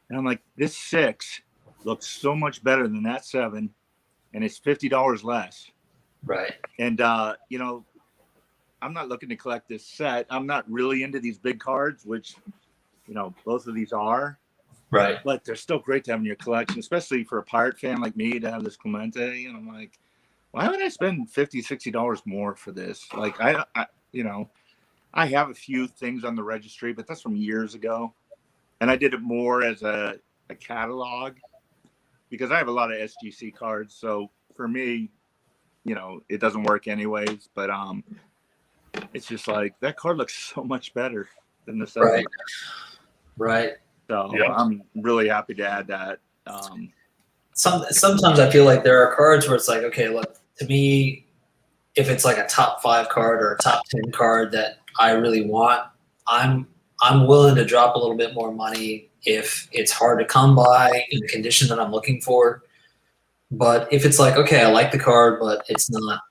And I'm like, this 6 looks so much better than that 7, and it's $50 less. Right. And you know, I'm not looking to collect this set. I'm not really into these big cards, which, you know, both of these are. Right. But they're still great to have in your collection, especially for a Pirate fan like me to have this Clemente. And I'm like, why would I spend $50, $60 more for this? Like, I you know, I have a few things on the registry, but that's from years ago. And I did it more as a catalog because I have a lot of SGC cards. So for me, you know, it doesn't work anyways. But it's just like that card looks so much better than the 7. Right. Right. So Yeah. I'm really happy to add that. Sometimes I feel like there are cards where it's like, okay, look, to me, if it's like a top 5 card or a top 10 card that I really want, I'm willing to drop a little bit more money if it's hard to come by in the condition that I'm looking for. But if it's like, okay, I like the card, but it's not,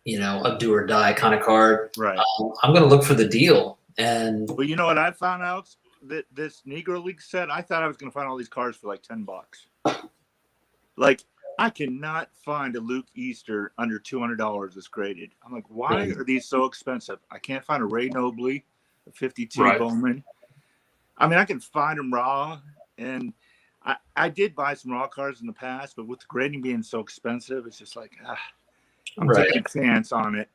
you know, a do or die kind of card, Right. I'm going to look for the deal. And Well, you know what I found out? That this Negro League set, I thought I was going to find all these cards for like $10. Like, I cannot find a Luke Easter under $200 that's graded. I'm like, why Right. are these so expensive? I can't find a Ray Nobley, a 52 Right. Bowman. I mean, I can find them raw, and I did buy some raw cards in the past, but with the grading being so expensive, it's just like, I'm Right. taking a chance on it.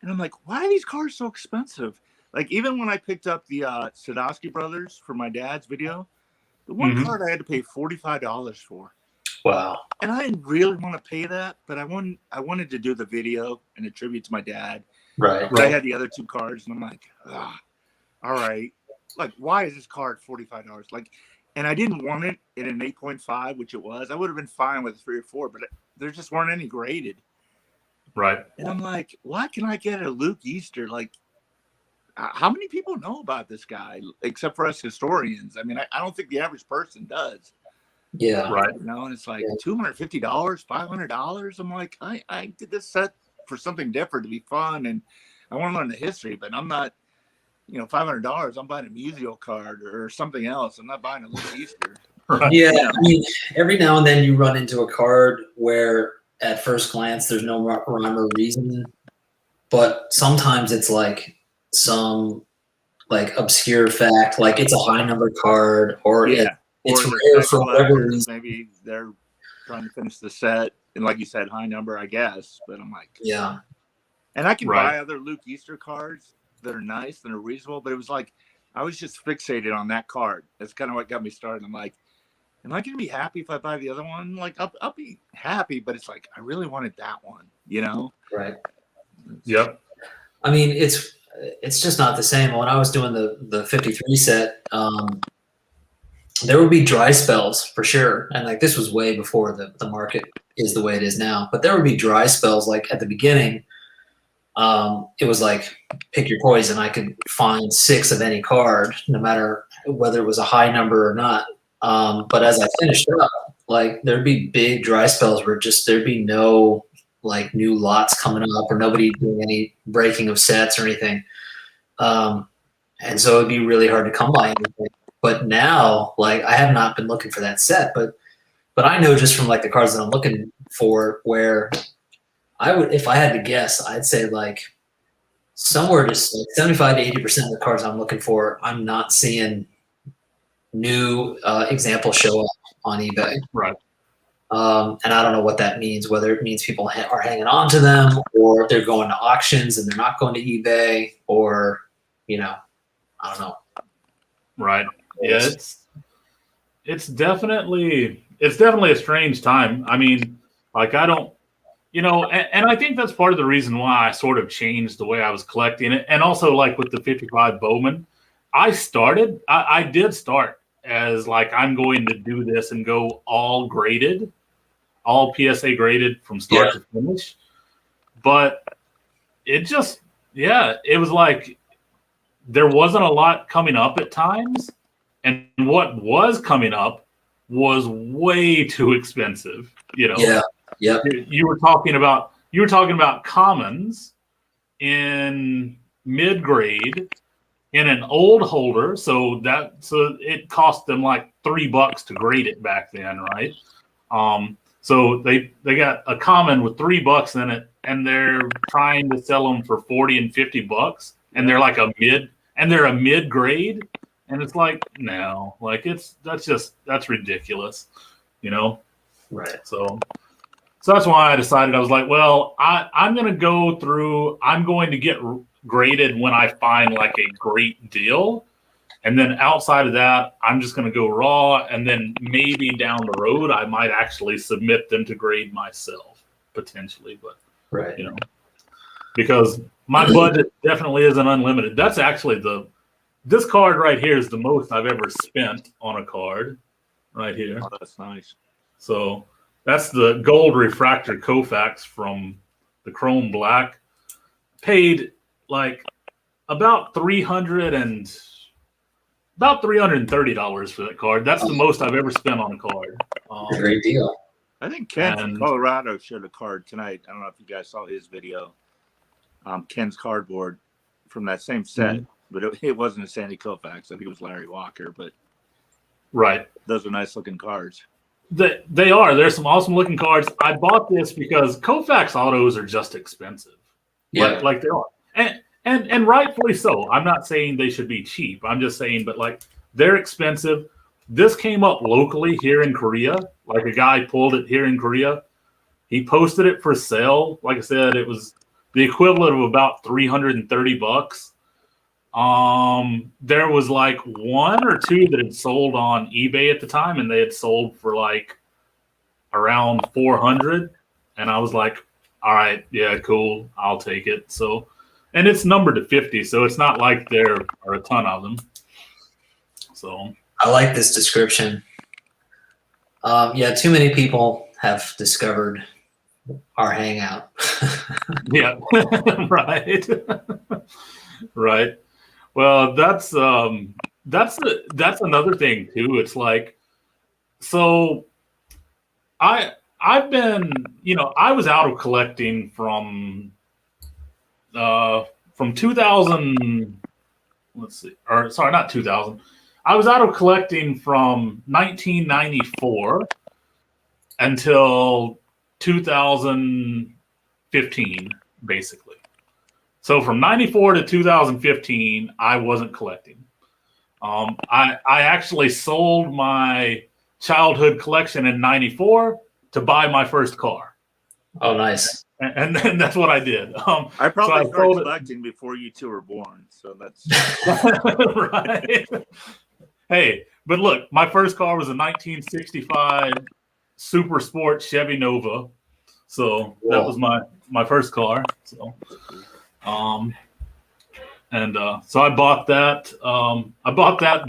And I'm like, why are these cards so expensive? Like, even when I picked up the Sadowski brothers for my dad's video, the one Mhm. card I had to pay $45 for. wow. And I didn't really want to pay that, but I wanted to do the video and a tribute to my dad. Right. But I had the other 2 cards, and I'm like, all right. Like, why is this card $45? Like, and I didn't want it in an 8.5, which it was. I would have been fine with a 3 or 4, but there just weren't any graded. Right. And I'm like, why can I get a Luke Easter? Like, how many people know about this guy except for us historians? I mean, I don't think the average person does. Yeah. Right. You know, and it's like Yeah. $250, $500. I'm like, I did this set for something different to be fun, and I want to learn the history, but I'm not, you know, $500. I'm buying a Musial card or something else. I'm not buying a Luke Easter. Right. Yeah, I mean, every now and then you run into a card where at first glance there's no rhyme or reason, but sometimes it's like some like obscure fact, like it's a high number card or it's Or rare the for whatever collectors, reason. maybe they're trying to finish the set, and like you said, high number, I guess. But I'm like, Yeah, and I can Right. buy other Luke Easter cards that are nice, that are reasonable, but it was like I was just fixated on that card. That's kind of what got me started. I'm like, am I going to be happy if I buy the other one? Like, I'll be happy, but it's like I really wanted that one, you know? right. Yep. I mean, it's just not the same. When I was doing the 53 set, there would be dry spells for sure, and like this was way before the market is the way it is now. But there would be dry spells like at the beginning. It was like pick your poison. I could find 6 of any card, no matter whether it was a high number or not. But as I finished up, like there'd be big dry spells where just there'd be no like new lots coming up or nobody doing any breaking of sets or anything. And so it'd be really hard to come by anything. But now, like, I have not been looking for that set, but I know just from like the cards that I'm looking for where I would, if I had to guess, I'd say like somewhere just like 75 to 80% of the cards I'm looking for, I'm not seeing new examples show up on eBay. Right. And I don't know what that means, whether it means people are hanging on to them or they're going to auctions and they're not going to eBay or, you know, I don't know. Right. Yeah, it's definitely a strange time. I mean, like I don't, you know, and I think that's part of the reason why I sort of changed the way I was collecting it. And also like with the 55 Bowman, I did start as like, I'm going to do this and go all graded, all PSA graded from start to finish. But it just, it was like, there wasn't a lot coming up at times. And what was coming up was way too expensive, you know. Yeah. Yep. You were talking about commons in mid grade in an old holder, so it cost them like $3 to grade it back then, right? So they got a common with $3 in it, and they're trying to sell them for $40 and $50, and they're like a mid grade. And it's like, no, like that's ridiculous, you know? Right. So that's why I decided, I was like, well, I'm going to get graded when I find like a great deal. And then outside of that, I'm just going to go raw. And then maybe down the road, I might actually submit them to grade myself potentially. But, right. You know, because my budget definitely isn't unlimited. That's actually this card right here is the most I've ever spent on a card right here. Oh, that's nice. So that's the gold refractor Koufax from the Chrome Black. Paid like about $330 for that card. That's the most I've ever spent on a card. Great deal. I think Ken from Colorado showed a card tonight. I don't know if you guys saw his video. Ken's cardboard from that same set. Mm-hmm. But it wasn't a Sandy Koufax. I think it was Larry Walker. But right, those are nice looking cards. They are. There's some awesome looking cards. I bought this because Koufax autos are just expensive. Yeah, like they are, and rightfully so. I'm not saying they should be cheap. I'm just saying, but like they're expensive. This came up locally here in Korea. Like a guy pulled it here in Korea. He posted it for sale. Like I said, it was the equivalent of about $330. There was like one or two that had sold on eBay at the time, and they had sold for like around 400. And I was like, all right, yeah, cool, I'll take it. So, and it's numbered to 50, so it's not like there are a ton of them. So I like this description. Too many people have discovered our hangout. Yeah, right. Right. Well, that's another thing too. It's like, so I've been, you know, I was out of collecting from 2000. Let's see, or sorry, not 2000. I was out of collecting from 1994 until 2015, basically. So from 94 to 2015, I wasn't collecting. I actually sold my childhood collection in 94 to buy my first car. Oh, nice. And then that's what I did. I probably started collecting before you two were born. So that's right. Hey, but look, my first car was a 1965 Super Sport Chevy Nova. So that was my first car. So so I bought that. I bought that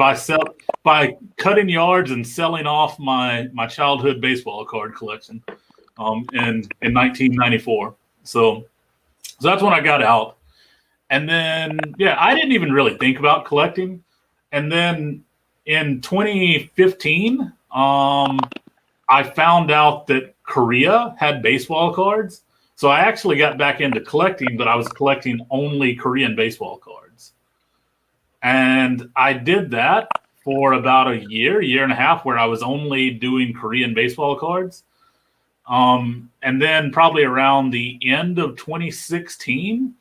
by cutting yards and selling off my childhood baseball card collection in 1994. So that's when I got out. And then I didn't even really think about collecting. And then in 2015, I found out that Korea had baseball cards. So I actually got back into collecting, but I was collecting only Korean baseball cards. And I did that for about a year and a half, where I was only doing Korean baseball cards. And then probably around the end of 2016,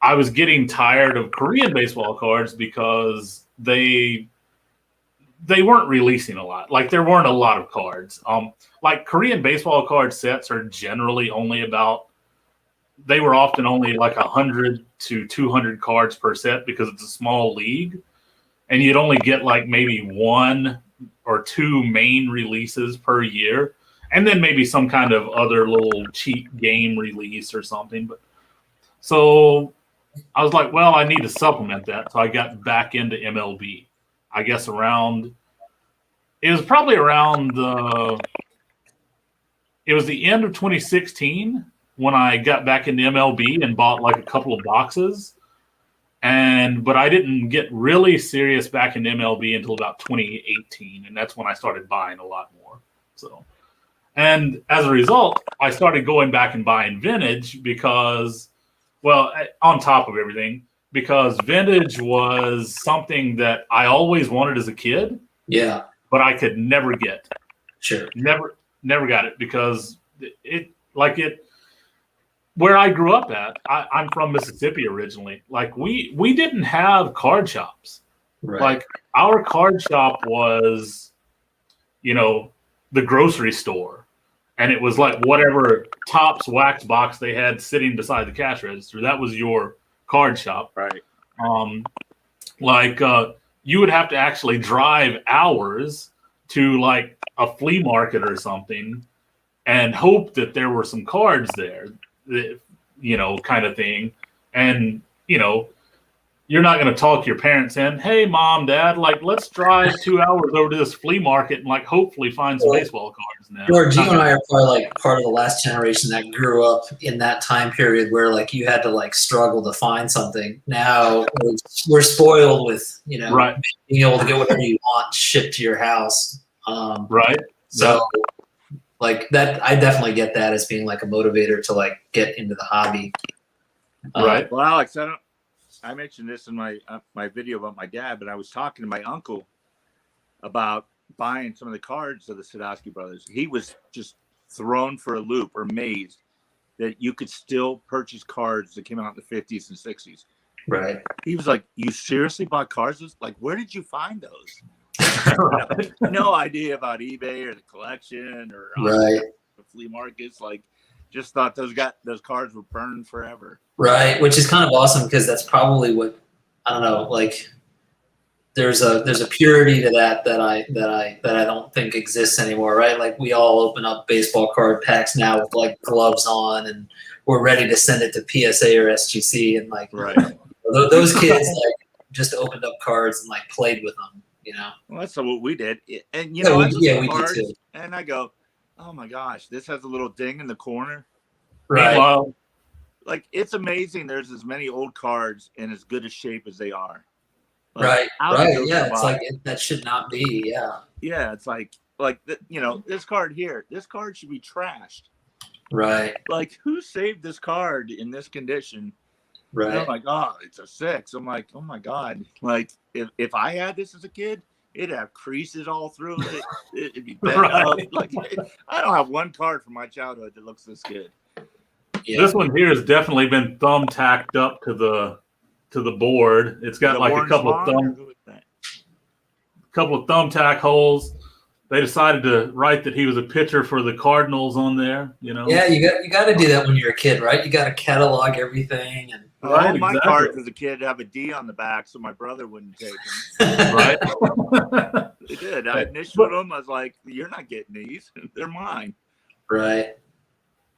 I was getting tired of Korean baseball cards because they weren't releasing a lot. Like, there weren't a lot of cards. Like, Korean baseball card sets are generally only they were often only like 100 to 200 cards per set because it's a small league. And you'd only get like maybe 1 or 2 main releases per year. And then maybe some kind of other little cheap game release or something. But so I was like, well, I need to supplement that. So I got back into MLB. I guess it was probably around it was the end of 2016 when I got back into MLB and bought like a couple of boxes. But I didn't get really serious back in MLB until about 2018. And that's when I started buying a lot more. So, and as a result, I started going back and buying vintage because, well, on top of everything, because vintage was something that I always wanted as a kid. Yeah. But I could never get. Sure. Never got it because where I grew up at, I'm from Mississippi originally. Like, we didn't have card shops. Right. Like, our card shop was, the grocery store. And it was like whatever Topps wax box they had sitting beside the cash register. That was your card shop. Right. You would have to actually drive hours to like a flea market or something and hope that there were some cards there, kind of thing. And, you're not going to talk your parents in, hey, mom, dad, like, let's drive 2 hours over to this flea market and like hopefully find some baseball cards now. George, you and I are probably like part of the last generation that grew up in that time period where like you had to like struggle to find something. Now we're spoiled with, right, being able to get whatever you want shipped to your house. Right. So like that, I definitely get that as being like a motivator to like get into the hobby. Right. Well, Alex, I mentioned this in my video about my dad, but I was talking to my uncle about buying some of the cards of the Sadowski brothers. He was just thrown for a loop or amazed that you could still purchase cards that came out in the 50s and 60s. Right. He was like, you seriously bought cards? Like, where did you find those? No idea about eBay or the collection or right. the flea markets. Like, just thought those cards were burned forever. Right, which is kind of awesome because that's probably what, I don't know, like there's a purity to that I don't think exists anymore, right? Like we all open up baseball card packs now with like gloves on and we're ready to send it to PSA or SGC and like right. Those kids like just opened up cards and like played with them, Well, that's what we did. And we did too. And I go, oh my gosh, this has a little ding in the corner. Right. Meanwhile, like, it's amazing there's as many old cards in as good a shape as they are. Like, right. Yeah. It's like that should not be. Yeah. Yeah. It's like this card here, this card should be trashed. Right. Like, who saved this card in this condition? Right. And I'm like, oh, it's a 6. I'm like, oh my God. Like, if I had this as a kid, it'd have creases all through it. It'd be bent up. Like, I don't have one card from my childhood that looks this good. Yeah. This one here has definitely been thumbtacked up to the board. It's got like a couple of thumbtack holes. They decided to write that he was a pitcher for the Cardinals on there. Yeah, you got to do that when you're a kid, right? You got to catalog everything and. All my cards as a kid have a D on the back, so my brother wouldn't take them. Right? They did. I initialed them. I was like, "You're not getting these. They're mine." Right.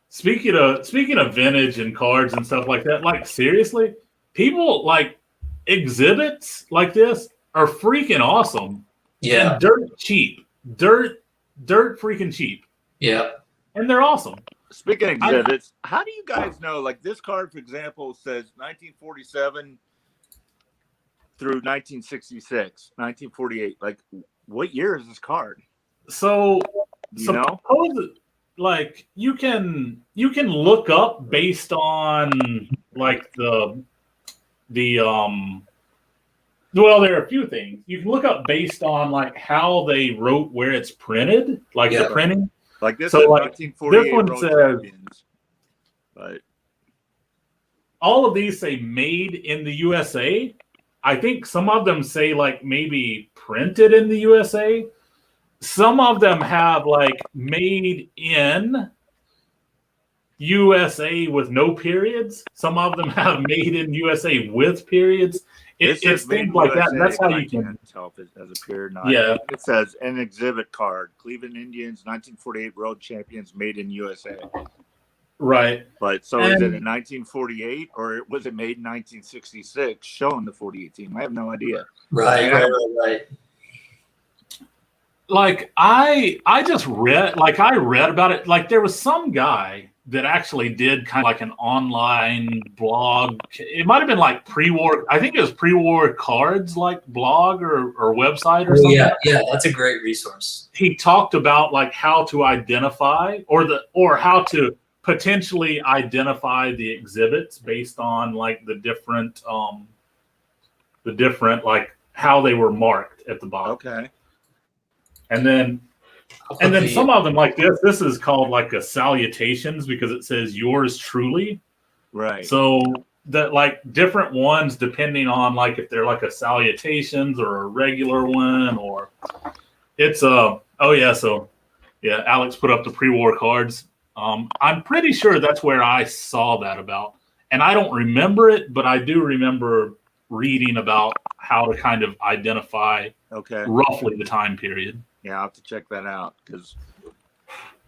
Speaking of vintage and cards and stuff like that, like seriously, people like exhibits like this are freaking awesome. Yeah. And dirt cheap. Dirt freaking cheap. Yeah. And they're awesome. Speaking of exhibits, how do you guys know? Like, this card, for example, says 1947 through 1966, 1948. Like, what year is this card? So, like you can look up based on like the well, there are a few things you can look up based on like how they wrote where it's printed, like Yeah. the printing. Like this So, is like, 1948 this one Road says- Champions. But All of these say made in the USA. I think some of them say like maybe printed in the USA. Some of them have like made in USA with no periods. Some of them have made in USA with periods. this It's is made things in like that. USA, That's how but I you can. can't tell if it has a period or not. Yeah. It says an exhibit card. Cleveland Indians 1948 Road Champions made in USA. Right. But so is it And- in 1948 or was it made in 1966 showing the 48 team? I have no idea. Right, Yeah. right. Like I just read I read about it. Like there was some guy that actually did kind of like an online blog. It might have been like pre-war. I think it was pre-war cards like blog or website or Oh, something. yeah, that's a great resource. He talked about like how to identify or how to potentially identify the exhibits based on like the different like how they were marked at the bottom. Okay. And then some of them like this is called like a salutations because it says yours truly. Right. So that like different ones depending on like if they're like a salutations or a regular one or it's Alex put up the pre-war cards. I'm pretty sure that's where I saw that about. And I don't remember it, but I do remember reading about how to kind of identify roughly the time period. Yeah, I'll have to check that out because,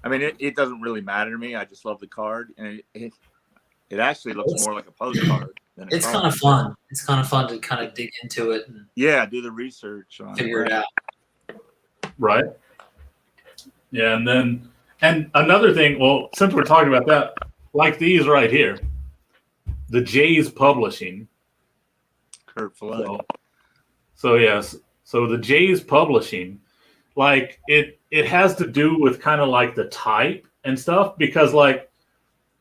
I mean, it doesn't really matter to me. I just love the card, and it actually looks more like a postcard than a It's card. kind of fun. It's kind of fun to kind of dig into it and do the research on figure it out. Right. Yeah, and another thing, well, since we're talking about that, like these right here, the Jays Publishing. Kurt Flood. So yes. So the Jays Publishing, like it has to do with kind of like the type and stuff because like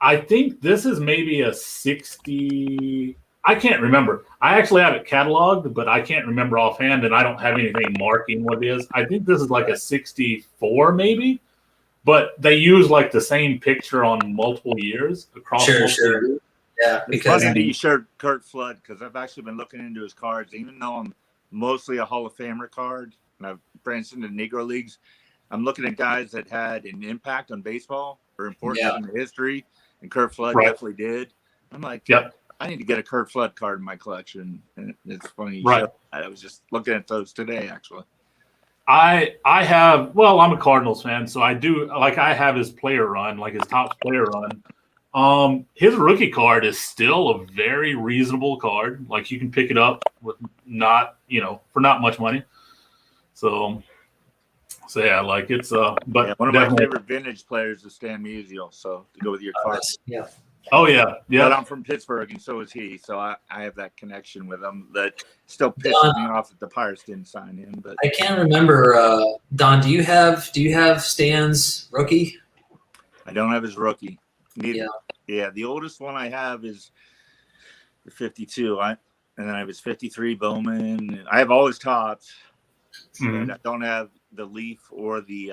I think this is maybe a 60. I can't remember. I actually have it cataloged, but I can't remember offhand, and I don't have anything marking what it is. I think this is like a 64 maybe, but they use like the same picture on multiple years across multiple years. Yeah, It's because funny that you shared Kurt Flood because I've actually been looking into his cards, even though I'm mostly a Hall of Famer card and I've branched into Negro Leagues. I'm looking at guys that had an impact on baseball or importance in the history, and Kurt Flood definitely did. I'm like, I need to get a Kurt Flood card in my collection. And it's funny. I was just looking at those today, actually. I have, well, I'm a Cardinals fan, so I do like I have his player run, like his top player run. His rookie card is still a very reasonable card. Like you can pick it up with not, for not much money. So yeah, like it's but one of my favorite vintage players is Stan Musial. So to go with your card. Yeah. Oh yeah. But I'm from Pittsburgh and so is he. So I have that connection with him that still pisses me off that the Pirates didn't sign him. But I can't remember, Don, do you have Stan's rookie? I don't have his rookie. Yeah, the oldest one I have is the 52. And then I have his 53 Bowman. I have all his tops. Mm-hmm. I don't have the Leaf or the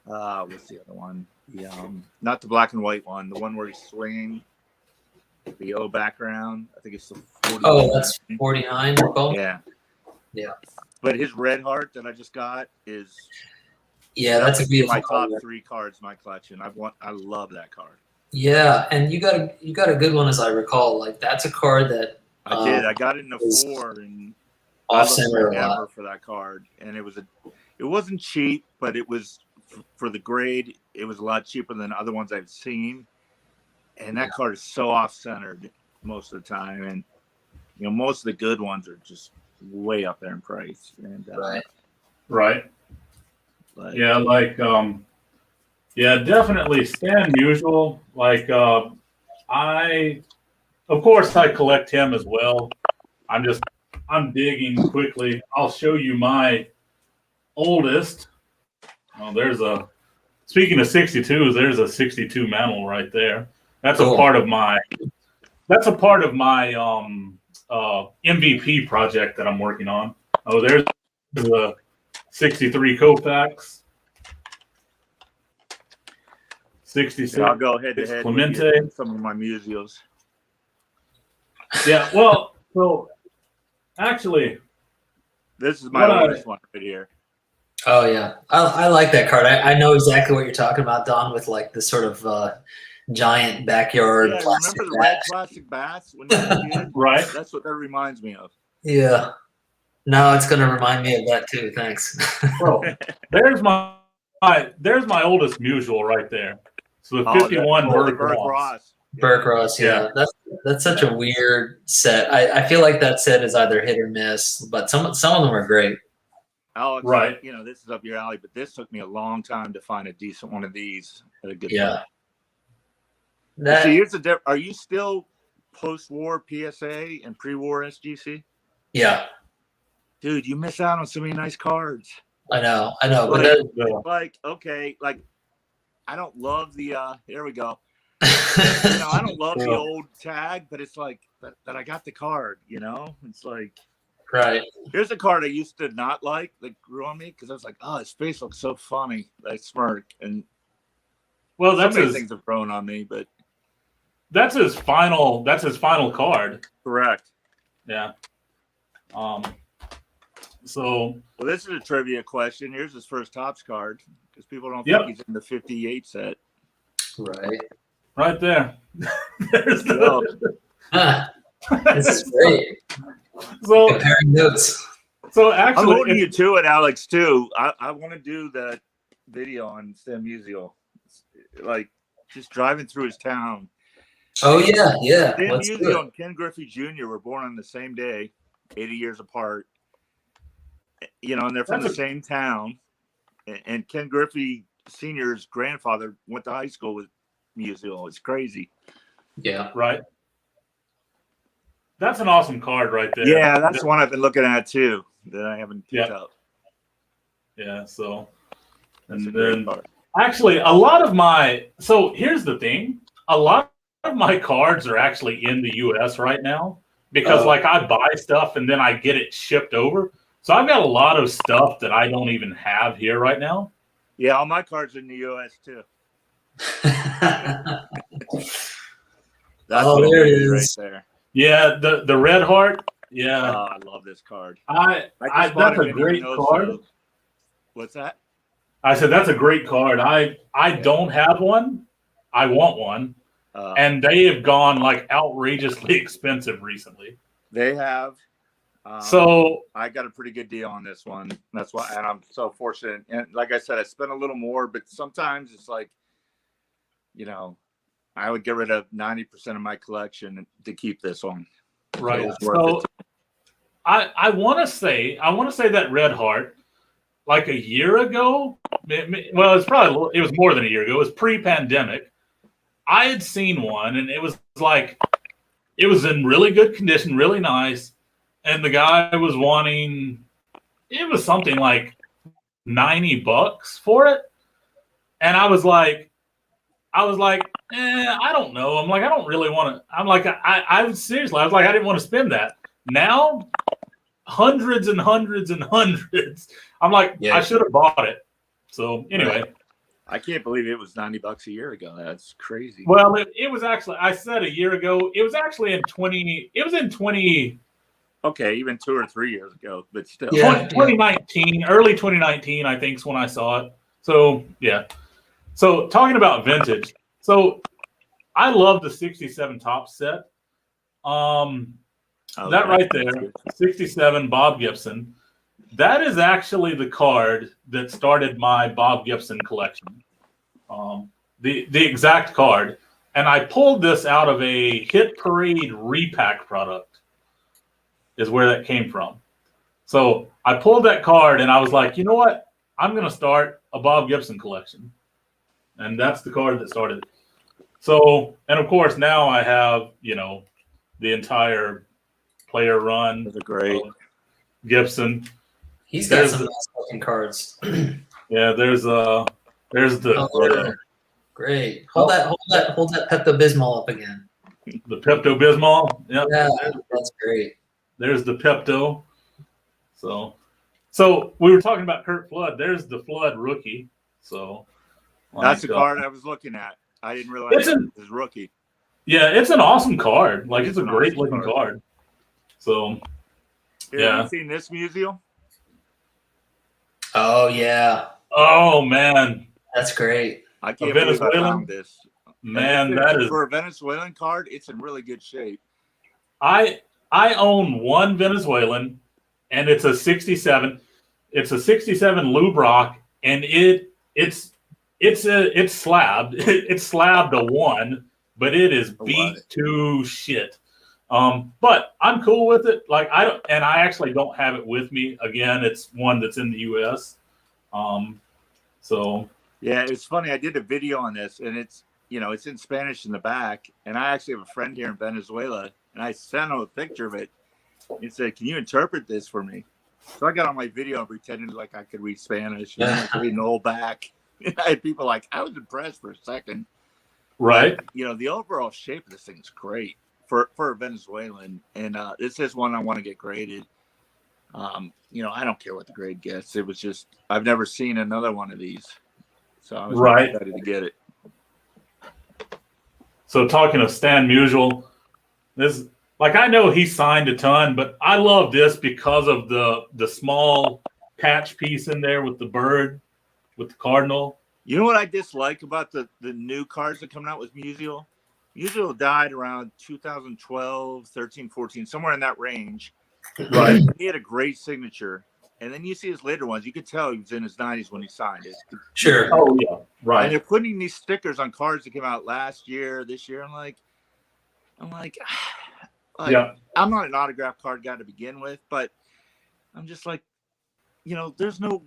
what's the other one? The not the black and white one, the one where he's swinging, the yellow background. I think it's the 49. Oh, that's 49. Yeah. But his Red Heart that I just got is that's a beautiful my top card. 3 cards in my collection. I love that card. Yeah, and you got a good one as I recall. Like that's a card that I did. I got it in a 4 and off center a lot for that card, and it wasn't cheap, but it was for the grade. It was a lot cheaper than other ones I've seen, and that card is so off centered most of the time, and most of the good ones are just way up there in price. And right. But, definitely Stan Musial. Like of course I collect him as well. I'm digging quickly. I'll show you my oldest. Oh, there's a speaking of 62s, there's a 62 mantle right there. That's Cool. a part of my MVP project that I'm working on. Oh, there's the 63 Koufax. 66. Yeah, I'll go head to head with Clemente. you in some of my museos. Yeah, well, so actually, This is my What oldest one right here. Oh yeah, I like that card. I know exactly what you're talking about, Don, with like the sort of giant backyard Yeah, plastic remember the red bat. plastic bats when you were a kid? right? That's what that reminds me of. Yeah. No, it's gonna remind me of that too. Thanks. So there's my oldest mutual right there. So the 51 Burke Burke Ross. Ross. Burke Ross, yeah. That's such a weird set. I feel like that set is either hit or miss, but some of them are great. Alex, Right. you know, this is up your alley, but this took me a long time to find a decent one of these at a good Yeah. price. That, See, here's the are you still post-war PSA and pre-war SGC? yeah, Dude, you miss out on so many nice cards. I know. But Like, that, like, okay, like I don't love the here we go. You know, I don't love the old tag, but it's like that I got the card, you know? It's like right. here's a card I used to not like that grew on me because I was like, oh, his face looks so funny. I smirk. And Well, so that's many his things have grown on me, but that's his final card. correct. Yeah. So Well, this is a trivia question. Here's his first Topps card because people don't Yep. think he's in the 58 set. Right. right there. There's So, Huh. This is great. so Comparing notes. so I'm actually holding you to it, Alex, too. I want to do that video on Sam Musial. Like, just driving through his town. Oh yeah. Sam Let's do Musial it. and Ken Griffey Jr. were born on the same day, 80 years apart. You know, and they're from the same town. And Ken Griffey Sr.'s grandfather went to high school with Musial. It's crazy. Yeah. right. That's an awesome card right there. Yeah, that's one I've been looking at, too, that I haven't picked Yeah. up. Yeah, so That's a and great then card. actually a lot of my so here's the thing. A lot of my cards are actually in the US right now because Oh. like I buy stuff and then I get it shipped over. So I've got a lot of stuff that I don't even have here right now. Yeah, all my cards are in the U.S. too. That's Oh, what there it is is. right there. Yeah, the Red Heart. Yeah. Oh, I love this card. I bought that's it a in great Reynoso. card. What's that? I said that's a great card. I don't have one. I want one. And they have gone like outrageously expensive recently. They have. So I got a pretty good deal on this one. That's why, and I'm so fortunate. And like I said, I spent a little more, but sometimes it's like, you know, I would get rid of 90% of my collection to keep this one. right. It's worth So it. I want to say that Red Heart, like a year ago. Well, it was more than a year ago. It was pre-pandemic. I had seen one, and it was in really good condition, really nice. And the guy was wanting, it was something like $90 for it. And I was like, I don't know. I'm like, I don't really want to. I'm like, I was seriously, I was like, I didn't want to spend that. Now, hundreds and hundreds and hundreds. I'm like, Yeah. I should have bought it. So anyway, I can't believe it was $90 a year ago. That's crazy. well, it was actually, I said a year ago, it was actually in 20, Okay, even 2 or 3 years ago, but still. Yeah. 2019, early 2019, I think is when I saw it. So yeah. So talking about vintage, so I love the 67 top set. That right there, 67 Bob Gibson. That is actually the card that started my Bob Gibson collection. The exact card. And I pulled this out of a Hit Parade repack product is where that came from. So I pulled that card and I was like, you know what? I'm going to start a Bob Gibson collection. And that's the card that started it. So, and of course, now I have, you know, the entire player run. Those are great. Gibson. He's got There's some the- nice looking cards. Yeah, there's There's Oh, great. Hold that Pepto Bismol up again. the Pepto Bismol. Yep. Yeah, that's great. There's the Pepto. So we were talking about Kurt Flood. There's the Flood rookie. So That's the card I was looking at. I didn't realize It's it an- was rookie. Yeah, it's an awesome card. Like it's a It's an great awesome looking card. card. So Here, Yeah. Have you seen this Musial? Oh yeah, oh man, that's great. I can't believe I Venezuelan? found this. man, And that is. for a Venezuelan card, it's in really good shape. I own one Venezuelan, and it's a 67. It's a 67 Lubrock, and it's slabbed. It's slabbed a 1, but it is I beat love it. to shit. But I'm cool with it. Like I actually don't have it with me. Again, it's one that's in the US. So Yeah, it's funny. I did a video on this, and it's in Spanish in the back. And I actually have a friend here in Venezuela, and I sent him a picture of it. He said, "Can you interpret this for me?" So I got on my video and pretended like I could read Spanish, reading the whole back. I had people like, I was impressed for a second. right. The overall shape of this thing is great for a Venezuelan, and this is one I want to get graded. I don't care what the grade gets. It was just I've never seen another one of these, so I was Right. excited to get it. So talking of Stan Musial, this I know he signed a ton, but I love this because of the small patch piece in there with the bird, with the cardinal. You know what I dislike about the new cards that come out with Musial? Musial died around 2012, 13, 14, somewhere in that range. Right. He had a great signature. And then you see his later ones, you could tell he was in his 90s when he signed it. Sure. Oh yeah. And Right. they're putting these stickers on cards that came out last year, this year. I'm like, Yeah. I'm not an autograph card guy to begin with, but I'm just like, there's no,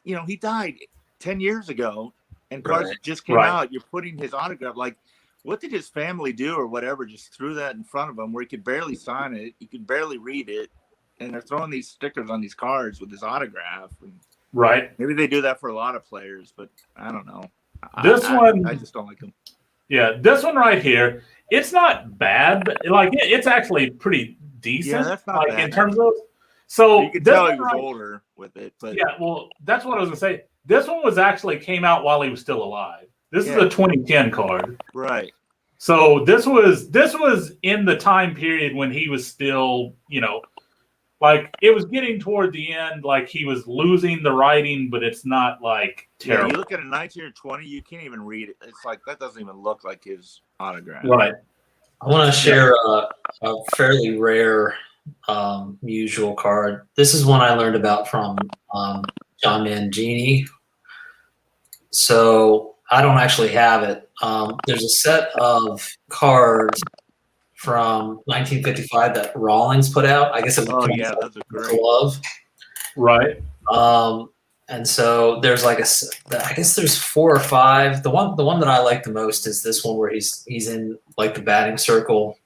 he died 10 years ago, and cards Right. that just came Right. out, you're putting his autograph. Like, what did his family do or whatever? Just threw that in front of him where he could barely sign it, you could barely read it, and they're throwing these stickers on these cards with his autograph. And Right. maybe they do that for a lot of players, but I don't know. This one- I just don't like them. Yeah. This one right here, it's not bad, but it's actually pretty decent. Yeah, that's not in bad. terms of. So You could this tell one he was right- older with it, but Yeah, well, that's what I was gonna say. This one came out while he was still alive. This is Yeah. a 2010 card. right. So this was in the time period when he was still, it was getting toward the end, like he was losing the writing, but it's not like Yeah, terrible. you look at a 19 or 20, you can't even read it. It's like that doesn't even look like his autograph. Right. I want to share a fairly rare usual card. This is one I learned about from John Mangini. So I don't actually have it. There's a set of cards from 1955 that Rawlings put out. I guess it Oh was yeah, those are great. Glove. Right. And so there's I guess there's 4 or 5. The one that I like the most is this one where he's in like the batting circle.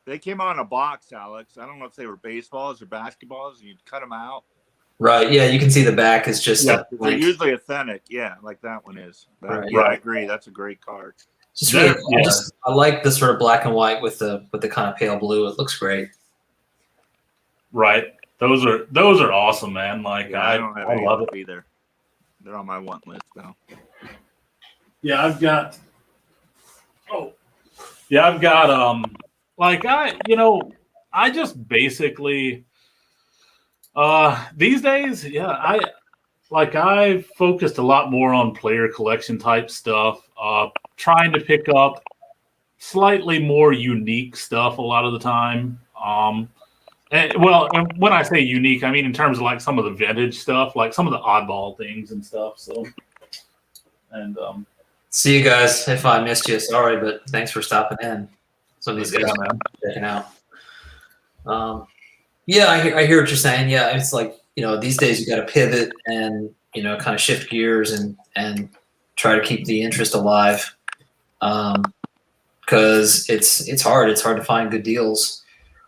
They came out in a box, Alex. I don't know if they were baseballs or basketballs, and you'd cut them out. Right. Yeah, you can see the back is just Yeah, They're like, usually authentic, yeah, like that one is. Right. Yeah, I agree. That's a great card. just really That- cool. yeah. I like the sort of black and white with the kind of pale blue. It looks great. Right. Those are awesome, man. Like Yeah, I don't have I any love of it. them either. They're on my want list now. Yeah, I've got. Oh, yeah, I've got. I just basically. These days, yeah, I've focused a lot more on player collection type stuff. Trying to pick up slightly more unique stuff a lot of the time. And when I say unique, I mean in terms of like some of the vintage stuff, like some of the oddball things and stuff. So, and See you guys. If I missed you, sorry, but thanks for stopping in. Some of these guys yeah, are man. checking out. Yeah, I hear what you're saying. Yeah, it's like these days you got to pivot and kind of shift gears and try to keep the interest alive. Because it's hard. It's hard to find good deals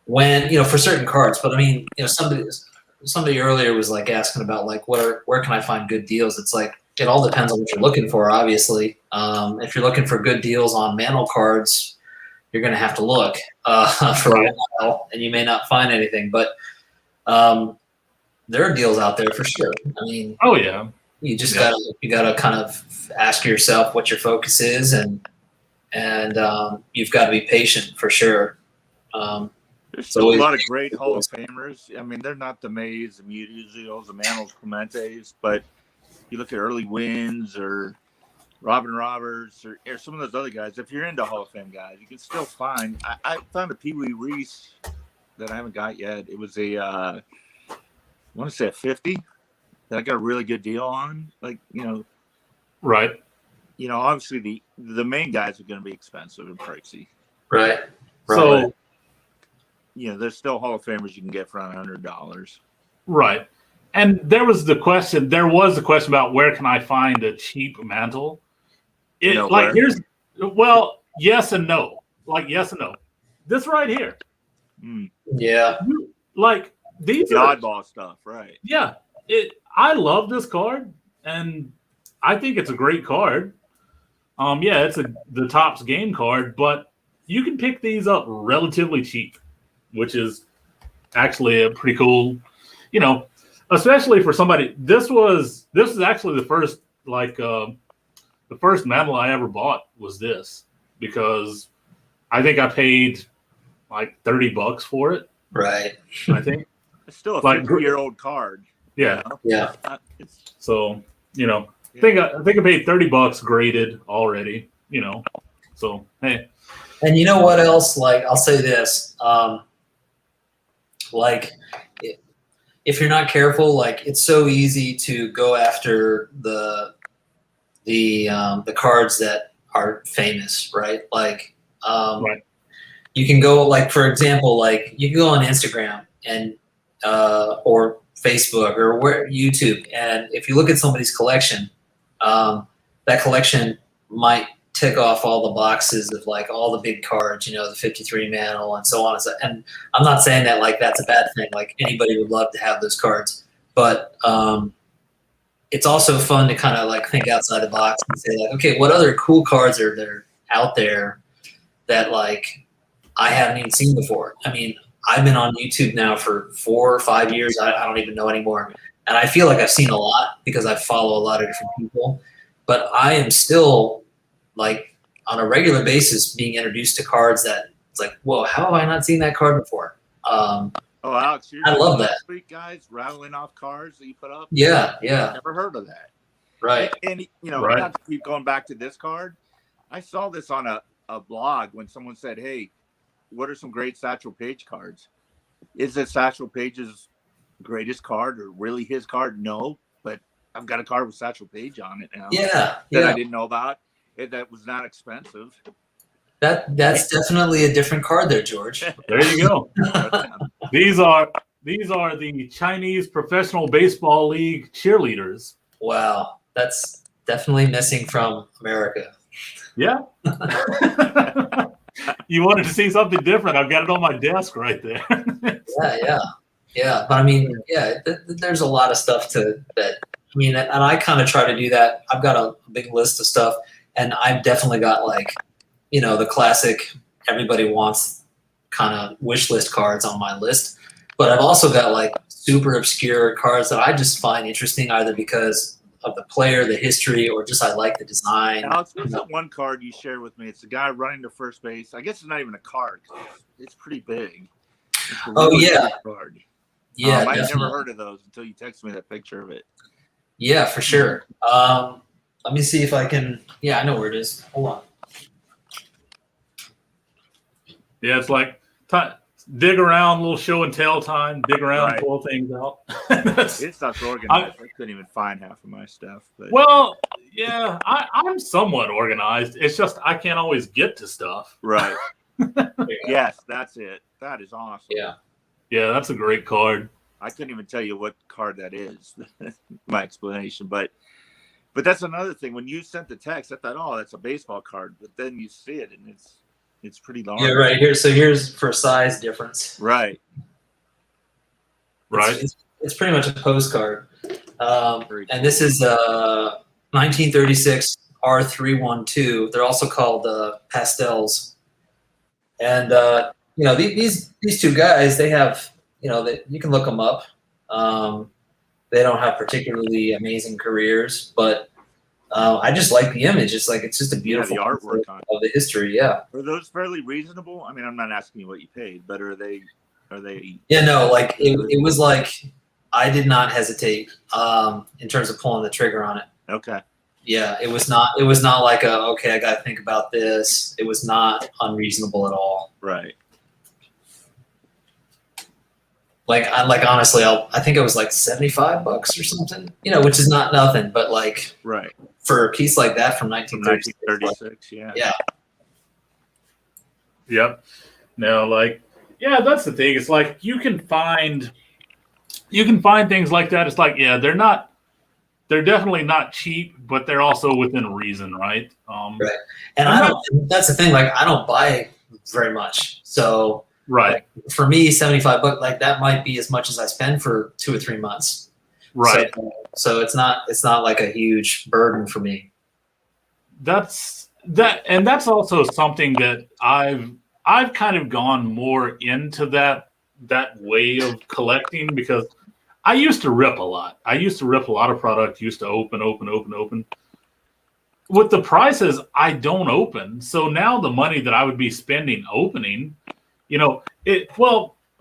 when for certain cards. But I mean, somebody earlier was like asking about like where can I find good deals? It's like it all depends on what you're looking for, obviously. If you're looking for good deals on mantle cards, you're going to have to look for a while, and you may not find anything. But there are deals out there for sure. I mean, Oh yeah. you just gotta kind of ask yourself what your focus is, and you've got to be patient for sure. There's So still a we- lot of great Hall of Famers. I mean, they're not the Mays, the Musials, the Mantle Clementes, but you look at early wins or Robin Roberts or some of those other guys. If you're into Hall of Fame guys, you can still find. I found a Pee Wee Reese that I haven't got yet. It was I want to say a 50 that I got a really good deal on. Like, Right. Obviously the main guys are going to be expensive and pricey. Right. So There's still Hall of Famers you can get for around $100. right. And there was the question about where can I find a cheap mantle? Nowhere. Yes and no. Like yes and no. This right here. Yeah. Like these The are oddball stuff, right? yeah. I love this card and I think it's a great card. It's the Topps game card, but you can pick these up relatively cheap, which is actually a pretty cool, especially for somebody. This is actually the first the first mantle I ever bought was this, because I think I paid like $30 for it. Right. I think. It's still a Like, 50-year-old card. Yeah. Yeah. It's So, I think I paid $30 graded already, So, hey. And you know what else? Like, I'll say this. If you're not careful, like, it's so easy to go after the cards that are famous, right? Like, Right. you can go, like, for example, like, you can go on Instagram and or Facebook or YouTube, and if you look at somebody's collection, that collection might tick off all the boxes of like all the big cards, the 53 mantle and so on. And I'm not saying that like that's a bad thing. Like anybody would love to have those cards, but it's also fun to kind of like think outside the box and say like, okay, what other cool cards are there out there that like I haven't even seen before? I mean, I've been on YouTube now for 4 or 5 years. I don't even know anymore. And I feel like I've seen a lot because I follow a lot of different people. But I am still, like, on a regular basis being introduced to cards that it's like, whoa, how have I not seen that card before? Alex, I love that. last week, guys, rattling off cards that you put up. Yeah. Never heard of that. Right. And, Right. not to keep going back to this card, I saw this on a blog when someone said, hey, what are some great Satchel Paige cards? Is it Satchel Paige's greatest card or really his card? No, but I've got a card with Satchel Paige on it now Yeah. that I didn't know about. That was not expensive. That's definitely a different card there, George. There you go. These are the Chinese Professional Baseball League cheerleaders. Wow. That's definitely missing from America. Yeah. You wanted to see something different. I've got it on my desk right there. Yeah. But I mean, there's a lot of stuff and I kind of try to do that. I've got a big list of stuff, and I've definitely got like, the classic everybody wants kind of wish list cards on my list. But I've also got like super obscure cards that I just find interesting either because of the player, the history, or just I like the design. Alex, what's that one card you shared with me? It's a guy running to first base. I guess it's not even a card. It's pretty big. It's a Oh, really yeah. big card. Yeah, I've definitely. never heard of those until you texted me that picture of it. Yeah, for sure. Let me see if I can. Yeah, I know where it is. Hold on. Yeah, it's like dig around, little show and tell time, dig around, Right. pull things out. That's- It's not organized. I couldn't even find half of my stuff. But well, yeah, I'm somewhat organized. It's just I can't always get to stuff. right. Yes, that's it. That is awesome. Yeah. Yeah, that's a great card. I couldn't even tell you what card that is. My explanation, but that's another thing. When you sent the text, I thought, oh, that's a baseball card. But then you see it, and it's pretty large. Yeah, right here. So here's for size difference. Right. Right. It's pretty much a postcard. Very And this is 1936 R312. They're also called pastels. And these two guys, they have you can look them up. They don't have particularly amazing careers, but I just like the image. It's just a beautiful the artwork on of the history. Yeah. Are those fairly reasonable? I mean, I'm not asking you what you paid, but are they? Yeah, no, like it was like I did not hesitate in terms of pulling the trigger on it. Okay. Yeah, it was not like okay, I got to think about this. It was not unreasonable at all. Right. Like honestly, I think it was like $75 or something, which is not nothing, but like right for a piece like that from 1936, yeah. Yeah. Yep. No, like, yeah, that's the thing. It's like you can find things like that. It's like, yeah, they're definitely not cheap, but they're also within reason, right? Right. And that's the thing, like I don't buy very much. So right. Like, for me, $75, like that might be as much as I spend for 2 or 3 months. Right. So it's not like a huge burden for me. That's also something that I've kind of gone more into that way of collecting, because I used to rip a lot. I used to rip a lot of product, used to open. With the prices, I don't open. So now the money that I would be spending opening,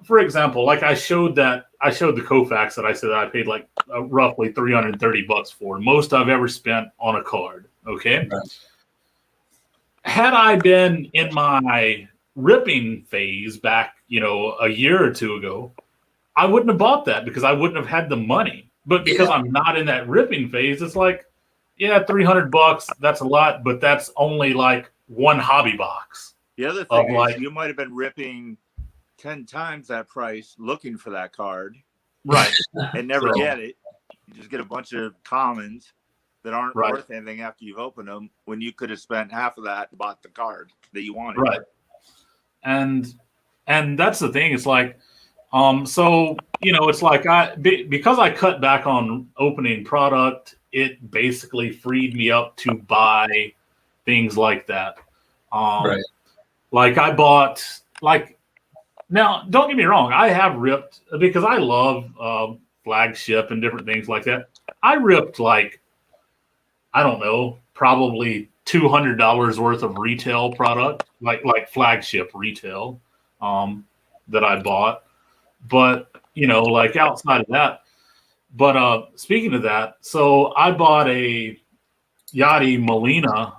for example, like I showed the Koufax that I said that I paid like roughly $330 for, most I've ever spent on a card. Okay. Right. Had I been in my ripping phase back, a year or two ago, I wouldn't have bought that because I wouldn't have had the money. But because I'm not in that ripping phase, it's like, yeah, $300, that's a lot, but that's only like one hobby box. The other thing is you might have been ripping 10 times that price looking for that card. Right. And never get it. You just get a bunch of commons that aren't worth anything after you've opened them, when you could have spent half of that and bought the card that you wanted. Right. And that's the thing. It's like, it's like because I cut back on opening product, it basically freed me up to buy things like that. Right. Like I bought, now don't get me wrong, I have ripped, because I love Flagship and different things like that. I ripped I don't know, probably $200 worth of retail product, like Flagship retail, that I bought. But, outside of that, but speaking of that, so I bought a Yachty Molina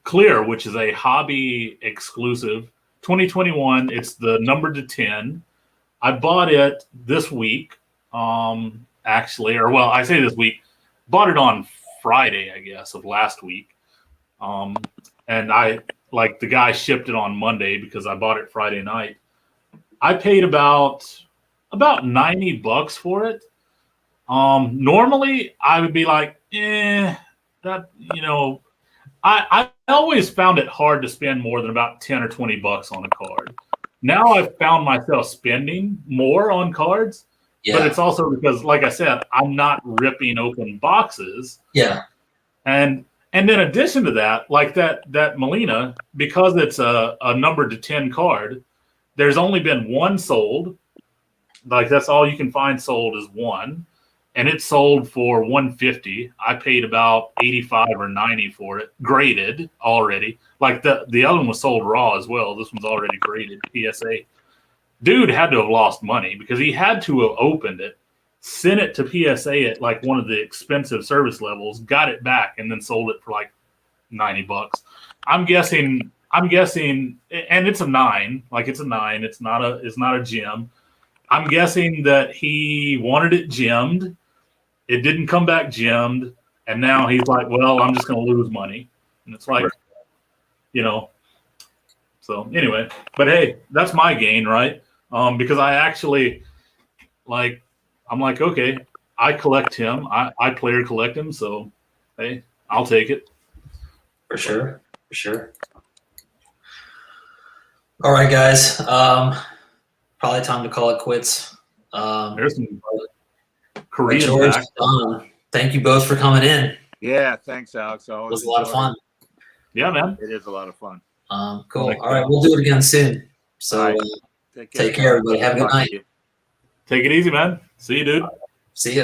Clear, which is a hobby exclusive 2021. It's the number to 10. I bought it this week, actually, I say this week, bought it on Friday, I guess, of last week. And the guy shipped it on Monday because I bought it Friday night. I paid about $90 for it. Normally I would be like, I always found it hard to spend more than about 10 or $20 on a card. Now I've found myself spending more on cards, but it's also because, like I said, I'm not ripping open boxes. Yeah. And in addition to that, like that Molina, because it's a numbered to 10 card, there's only been one sold. Like that's all you can find sold is one. And it sold for $150. I paid about $85 or $90 for it, graded already. Like the other one was sold raw as well. This one's already graded PSA. Dude had to have lost money because he had to have opened it, sent it to PSA at like one of the expensive service levels, got it back, and then sold it for like $90. I'm guessing, and it's a 9. Like it's a 9. It's not a gem. I'm guessing that he wanted it gemmed. It didn't come back gemmed, and now he's like, well, I'm just going to lose money. And it's like, so anyway, but hey, that's my gain, right? Because I actually I'm like, okay, I collect him. I player collect him. So, hey, I'll take it. For sure. All right, guys. Probably time to call it quits. There's some Korean George back. Donna. thank you both for coming in. Yeah, thanks, Alex. I It always was a lot of enjoy fun. Yeah, man. It is a lot of fun. Cool. Thanks, All right, man. we'll do it again soon. So All right. take care, everybody. Have a good Talk to night. you. Take it easy, man. See you, dude. See ya.